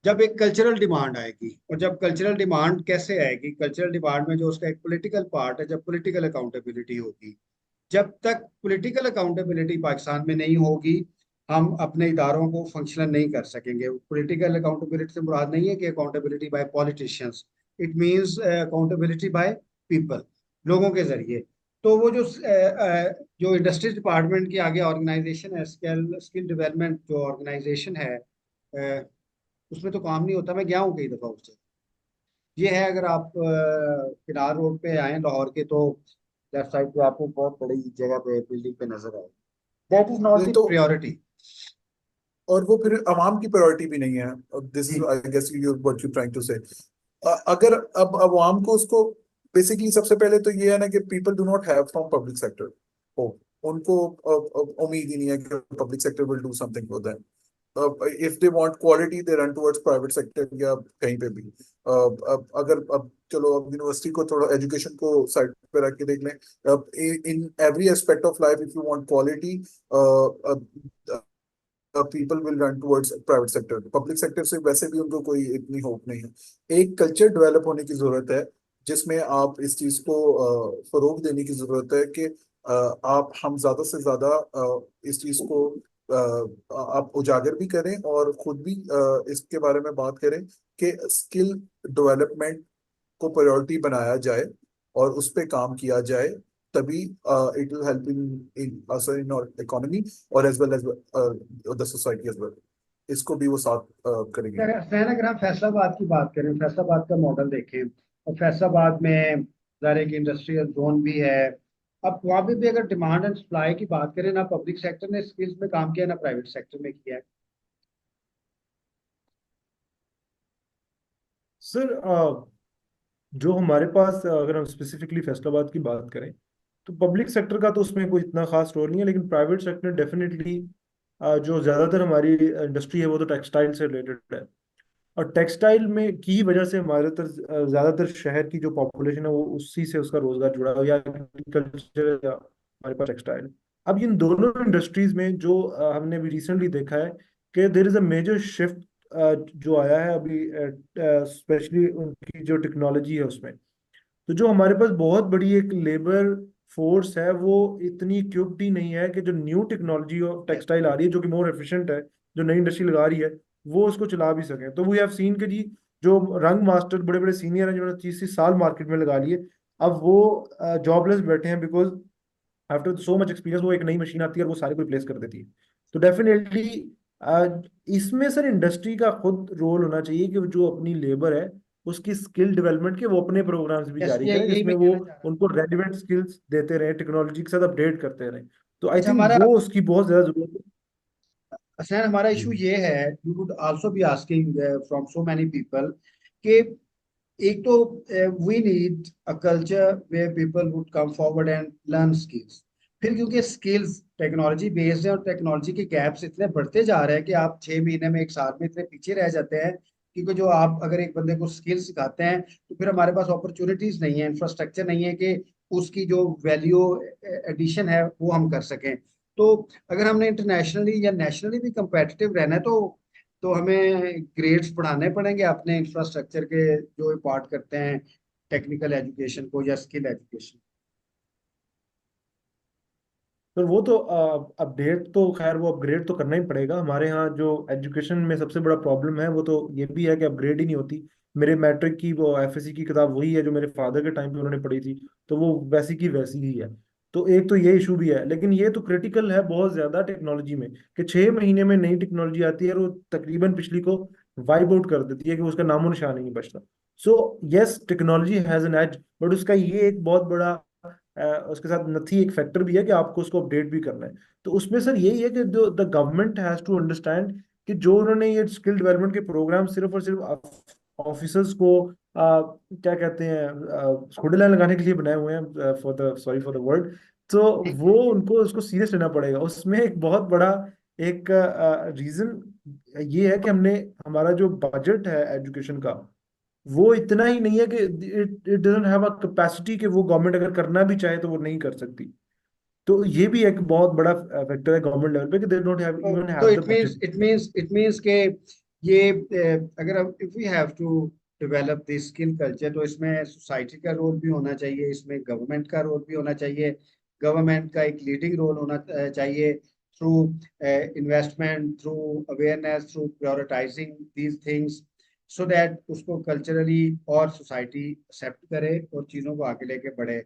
Speaker 1: जब एक कल्चरल डिमांड आएगी। और जब कल्चरल डिमांड कैसे आएगी? कल्चरल डिमांड में जो उसका एक पॉलिटिकल पार्ट है, जब पॉलिटिकल अकाउंटेबिलिटी होगी। जब तक पॉलिटिकल अकाउंटेबिलिटी पाकिस्तान में नहीं होगी, हम अपने इदारों को फंक्शनल नहीं कर सकेंगे। पॉलिटिकल अकाउंटेबिलिटी से मुराद नहीं है कि accountability by politicians, it means accountability by people, लोगों के जरिए। तो वो जो इंडस्ट्रीज डिपार्टमेंट की आगे ऑर्गेनाइजेशन है, स्किल डेवलपमेंट जो ऑर्गेनाइजेशन है, उसमें तो काम नहीं होता। मैं गया हूँ कई दफा उससे। ये है, अगर आप किनार रोड पे आए लाहौर के, तो लेफ्ट साइड पे आपको बहुत बड़ी जगह पे बिल्डिंग पे नजर आए। दैट इज नॉट
Speaker 2: नहीं
Speaker 1: द
Speaker 2: तो
Speaker 1: प्रायोरिटी।
Speaker 2: और वो फिर अवाम की प्रायोरिटी भी नहीं है। दिस इज
Speaker 1: जी
Speaker 2: I guess you what you trying to say. अगर अब अवाम को उसको बेसिकली सबसे पहले तो ये है ना कि people do not have from public sector, ओ उनको उम्मीद ही नहीं है कि public sector will do something for them. If they want quality they run towards private sector या कहीं पे भी। अब अगर अब चलो अब यूनिवर्सिटी को थोड़ा एजुकेशन को साइड पे रख के देख लें, अब in every aspect of life if you want quality people will run towards private sector. Public sector से वैसे भी उनको कोई इतनी होप नहीं है। एक कल्चर डेवलप होने की जरूरत है जिसमें आप इस चीज को फरोग देने की जरूरत है कि आप हम ज्यादा से ज्यादा इस चीज को आप उजागर भी करें और खुद भी इसके बारे में बात करें कि स्किल डेवलपमेंट को प्रायोरिटी बनाया जाए और उस पे काम किया जाए, तभी it will help in our economy और as well as the society as well. इसको भी वो साथ करेंगे।
Speaker 1: अगर हम फैसलाबाद की बात करें, फैसलाबाद का मॉडल देखें, और फैसलाबाद में ज़ाहिर एक इंडस्ट्रियल जोन भी है। अब वहाँ भी अगर डिमांड एंड सप्लाई की बात करें, ना पब्लिक सेक्टर ने स्किल्स में काम किया, ना प्राइवेट सेक्टर में किया है।
Speaker 3: सर जो हमारे पास अगर हम स्पेसिफिकली फैसलाबाद की बात करें तो पब्लिक सेक्टर का तो उसमें कोई इतना खास रोल नहीं है, लेकिन प्राइवेट सेक्टर डेफिनेटली जो ज़्यादातर हमारी इंडस्ट्री है वो तो टेक्सटाइल से रिलेटेड है। और टेक्सटाइल में की वजह से हमारे ज़्यादातर शहर की जो पॉपुलेशन है वो उसी से उसका रोजगार जुड़ा हुआ है, या एग्रीकल्चर या हमारे पास टेक्सटाइल। अब इन दोनों इंडस्ट्रीज में जो हमने भी रिसेंटली देखा है कि there is a major shift जो आया है अभी, स्पेशली उनकी जो टेक्नोलॉजी है उसमें। तो जो हमारे पास बहुत बड़ी एक लेबर फोर्स है वो इतनी इक्विप्ड ही नहीं है कि जो न्यू टेक्नोलॉजी ऑफ टेक्सटाइल आ रही है जो कि मोर एफिशिएंट है, जो नई इंडस्ट्री लगा रही है, वो उसको चला भी सके। तो वी हैव सीन कि जी जो रंग मास्टर बड़े बड़े सीनियर हैं जिन्होंने 30 30 साल मार्केट में लगा लिए, अब वो जॉबलेस बैठे हैं because after so much experience वो एक नई मशीन आती है और वो सारे को रिप्लेस कर देती है। तो डेफिनेटली इसमें सर इंडस्ट्री का खुद रोल होना चाहिए कि जो अपनी लेबर है उसकी स्किल डेवलपमेंट के वो अपने प्रोग्राम्स भी जारी करें
Speaker 1: यही
Speaker 3: जिसमें
Speaker 1: मैं
Speaker 3: वो
Speaker 1: कहना चाह रहा
Speaker 3: उनको रेलिवेंट स्किल्स देते रहे, टेक्नोलॉजी के साथ अपडेट करते रहे। तो
Speaker 1: था।
Speaker 3: आई
Speaker 1: अच्छा,
Speaker 3: थिंक
Speaker 1: हमारा
Speaker 3: वो उसकी बहुत ज्यादा जरूरत
Speaker 1: असैन, हमारा
Speaker 3: है।
Speaker 1: इशू ये है, you would also be asking from so many people कि एक तो we need a culture where people would come forward and learn skills. फिर क्योंकि स्किल्स टेक्नोलॉजी बेस्ड है और टेक्नोलॉजी के गैप्स इतने बढ़ते जा रहे हैं कि आप 6 महीने में, 1 साल में इतने पीछे रह जाते हैं। क्योंकि जो आप अगर एक बंदे को स्किल सिखाते हैं तो फिर हमारे पास अपॉर्चुनिटीज नहीं है, इंफ्रास्ट्रक्चर नहीं है कि उसकी जो वैल्यू एडिशन है वो हम कर सकें। तो अगर हमने इंटरनेशनली या नेशनली भी कंपेटिटिव रहना है तो हमें ग्रेड्स बढ़ाने पड़ेंगे अपने इंफ्रास्ट्रक्चर के जो इम्पार्ट करते हैं टेक्निकल एजुकेशन को या स्किल एजुकेशन।
Speaker 3: पर वो तो अपडेट तो खैर वो अपग्रेड तो करना ही पड़ेगा। हमारे यहाँ जो एजुकेशन में सबसे बड़ा प्रॉब्लम है वो तो ये भी है कि अपग्रेड ही नहीं होती। मेरे मैट्रिक की वो एफएससी की किताब वही है जो मेरे फादर के टाइम पे उन्होंने पढ़ी थी, तो वो वैसी की वैसी ही है। तो एक तो ये इशू भी है, लेकिन ये तो क्रिटिकल है बहुत ज्यादा टेक्नोलॉजी में कि 6 महीने में नई टेक्नोलॉजी आती है और वो तकरीबन पिछली को वाइप आउट कर देती है कि उसका नामो निशान ही नहीं बचता। So yes, technology has an edge, but उसका ये एक बहुत बड़ा उसके साथ नथी एक फैक्टर भी है कि आपको उसको अपडेट भी करना है। तो उसमें सर यही है कि जो the government has to understand कि जो उन्होंने ये स्किल डेवलपमेंट के प्रोग्राम सिर्फ और सिर्फ ऑफिसर्स को क्या कहते हैं घुड़े लगाने के लिए बनाए हुए हैं, for the sorry for the word. तो वो उनको उसको सीरियस लेना पड़ेगा। उसमें एक बहुत बड़ा एक रीजन ये है कि हमने हमारा जो बजट है एजुकेशन का वो इतना ही नहीं है कि it it doesn't have a capacity कि वो गवर्नमेंट अगर करना भी चाहे तो वो नहीं कर सकती। तो ये भी एक बहुत बड़ा फैक्टर है गवर्नमेंट लेवल पे कि they don't have even
Speaker 1: to
Speaker 3: have the budget.
Speaker 1: It means के ये अगर if we have to develop this skill culture, तो इसमें सोसाइटी का रोल भी होना चाहिए, इसमें गवर्नमेंट का रोल भी होना चाहिए। गवर्नमेंट का एक लीडिंग रोल होना चाहिए through investment, through awareness, through prioritizing these things, so that उसको कल्चरली और सोसाइटी एक्सेप्ट करे और चीज़ों को आगे लेके बढ़े।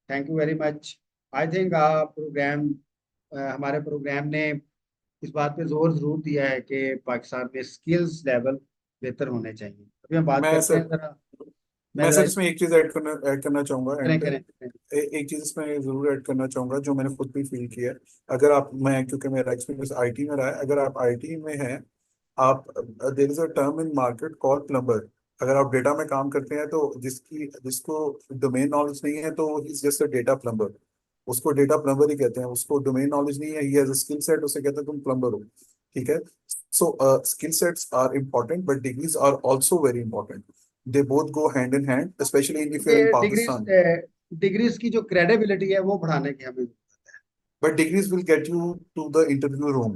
Speaker 1: Thank you very much. I think program हमारे प्रोग्राम ने इस बात पे जोर जरूर दिया है कि पाकिस्तान में स्किल्स लेवल बेहतर होने चाहिए। अभी हम बात
Speaker 2: मैं
Speaker 1: करते
Speaker 2: सर
Speaker 1: हैं जरा, मैं
Speaker 2: मैं
Speaker 1: जरा
Speaker 2: सर
Speaker 1: इस
Speaker 2: इसमें एक चीज ऐड करना चाहूंगा एंड
Speaker 1: करें
Speaker 2: पे।
Speaker 1: करें करें।
Speaker 2: एक चीज इसमें जरूर ऐड करना चाहूंगा जो मैंने खुद भी फील किया है। अगर आप मैं क्योंकि मेरा एक्सपीरियंस आईटी में रहा है, अगर आप आईटी में हैं, आप there is a term in market call plumber. अगर आप डेटा में काम करते हैं तो जिसको डोमेन नॉलेज नहीं है तो is just a data plumber, उसको डेटा प्लम्बर ही कहते हैं। उसको डोमेन नॉलेज नहीं है, he has a skill set, उसे कहते हैं तुम प्लम्बर हो। ठीक है। So skill sets are important but degrees are also very important. They both go hand in hand, specially if your in
Speaker 1: ये
Speaker 2: पाकिस्तान।
Speaker 1: डिग्रीज की जो क्रेडिबिलिटी है वो बढ़ाने की हमें।
Speaker 2: But degrees will get you to the interview room.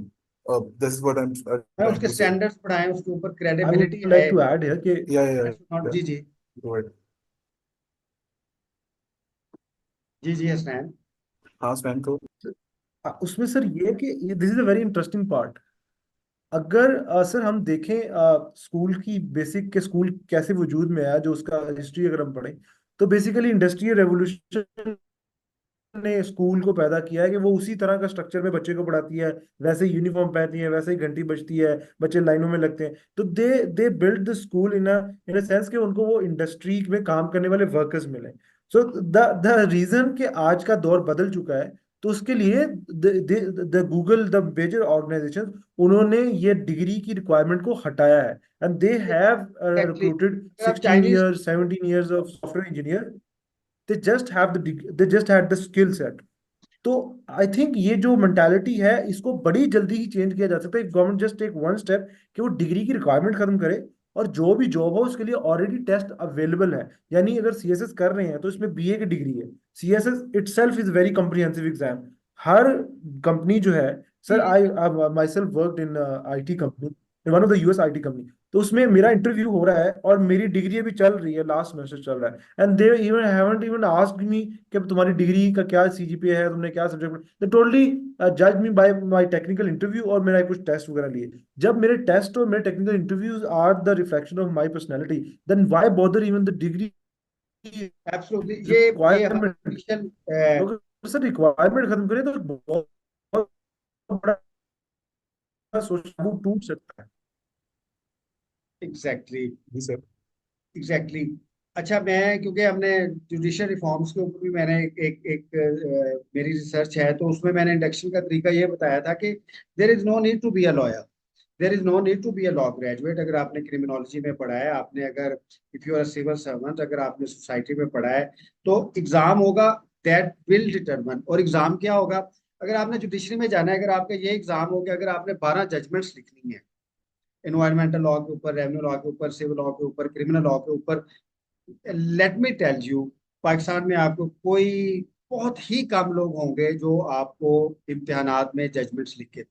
Speaker 2: This is what I'm
Speaker 1: मैं
Speaker 2: trying
Speaker 1: उसके
Speaker 2: to say.
Speaker 1: स्टैंडर्ड्स बढ़ाएं, उसके ऊपर
Speaker 3: I would
Speaker 1: क्रेडिबिलिटी है।
Speaker 3: like to add here कि
Speaker 2: Yeah.
Speaker 1: जी जी
Speaker 2: Go ahead.
Speaker 1: जी हसनैन।
Speaker 2: हाँ स्पैन को।
Speaker 3: उसमें सर ये कि this is a very interesting part. अगर सर हम देखें स्कूल की बेसिक के स्कूल कैसे वजूद में आया, जो उसका हिस्ट्री अगर हम पढ़ें, तो बेसिकली इंडस्ट्रियल रेवोल्यूशन ने स्कूल को पैदा किया है कि वो उसी तरह का स्ट्रक्चर में बच्चे को पढ़ाती है, वैसे ही यूनिफॉर्म पहनती है, वैसे ही घंटी बजती है, बच्चे लाइनों में लगते हैं। तो they build the school in a sense कि उनको वो इंडस्ट्री में काम करने वाले वर्कर्स मिले। सो द रीजन कि आज का दौर बदल चुका है, तो उसके लिए the Google, the major organization, उन्होंने ये डिग्री की रिक्वायरमेंट को हटाया है, and they have
Speaker 1: exactly.
Speaker 3: Recruited
Speaker 1: अगर आप
Speaker 3: 16
Speaker 1: Chinese
Speaker 3: years 17 years of software engineer. they just had the skill set। तो आई थिंक ये जो मेंटालिटी है इसको बड़ी जल्दी ही चेंज किया जा सकता है, government just take one step कि वो डिग्री की रिक्वायरमेंट खत्म करे, और जो भी जॉब हो उसके लिए ऑलरेडी टेस्ट अवेलेबल है। यानी अगर सीएसएस कर रहे हैं तो इसमें बीए की डिग्री है। CSS itself is very comprehensive exam. Her company जो है, sir I my self worked in IT company, in one of the US IT company. तो उसमें मेरा इंटरव्यू हो रहा है और मेरी डिग्री अभी चल रही है, लास्ट सेमेस्टर चल रहा है, and they even haven't even asked me कि तुम्हारी डिग्री का क्या सीजीपीए है, तुमने क्या सब्जेक्ट में। दे टोटली जज मी बाय माय टेक्निकल इंटरव्यू और मेरा कुछ टेस्ट वगैरह लिए। जब मेरे टेस्ट और मेरे technical interviews are the reflection of my personality, then why bother even the degree
Speaker 1: absolutely. ये हर
Speaker 3: रिक्वायरमेंट।
Speaker 1: कंडीशन
Speaker 3: तो अगर सर रिक्वायरमेंट खत्म करें तो बहुत बड़ा सोच टूट सकता है।
Speaker 1: एग्जैक्टली
Speaker 2: जी सर।
Speaker 1: एग्जैक्टली। अच्छा, मैं क्योंकि हमने जुडिशियल रिफॉर्म्स के ऊपर भी मैंने मेरी रिसर्च है, तो उसमें मैंने इंडक्शन का तरीका ये बताया था कि there is no need to be a lawyer, there is no need to be a law graduate. अगर आपने क्रिमिनोलॉजी में पढ़ा है, आपने अगर if you are civil servant, अगर आपने सोसाइटी में पढ़ा है, तो एग्जाम होगा दैट विल डिटरमिन। और एग्जाम क्या होगा? अगर आपने जुडिशरी में जाना है, अगर आपका ये एग्जाम हो गया, अगर आपने 12 जजमेंट्स लिखनी है एनवायरमेंटल लॉ के ऊपर, रेवेन्यू लॉ के ऊपर, सिविल लॉ के ऊपर, क्रिमिनल लॉ के ऊपर, let me tell you, Pakistan में आपको कोई बहुत ही कम लोग होंगे जो आपको इम्तिहानात में जजमेंट्स लिख के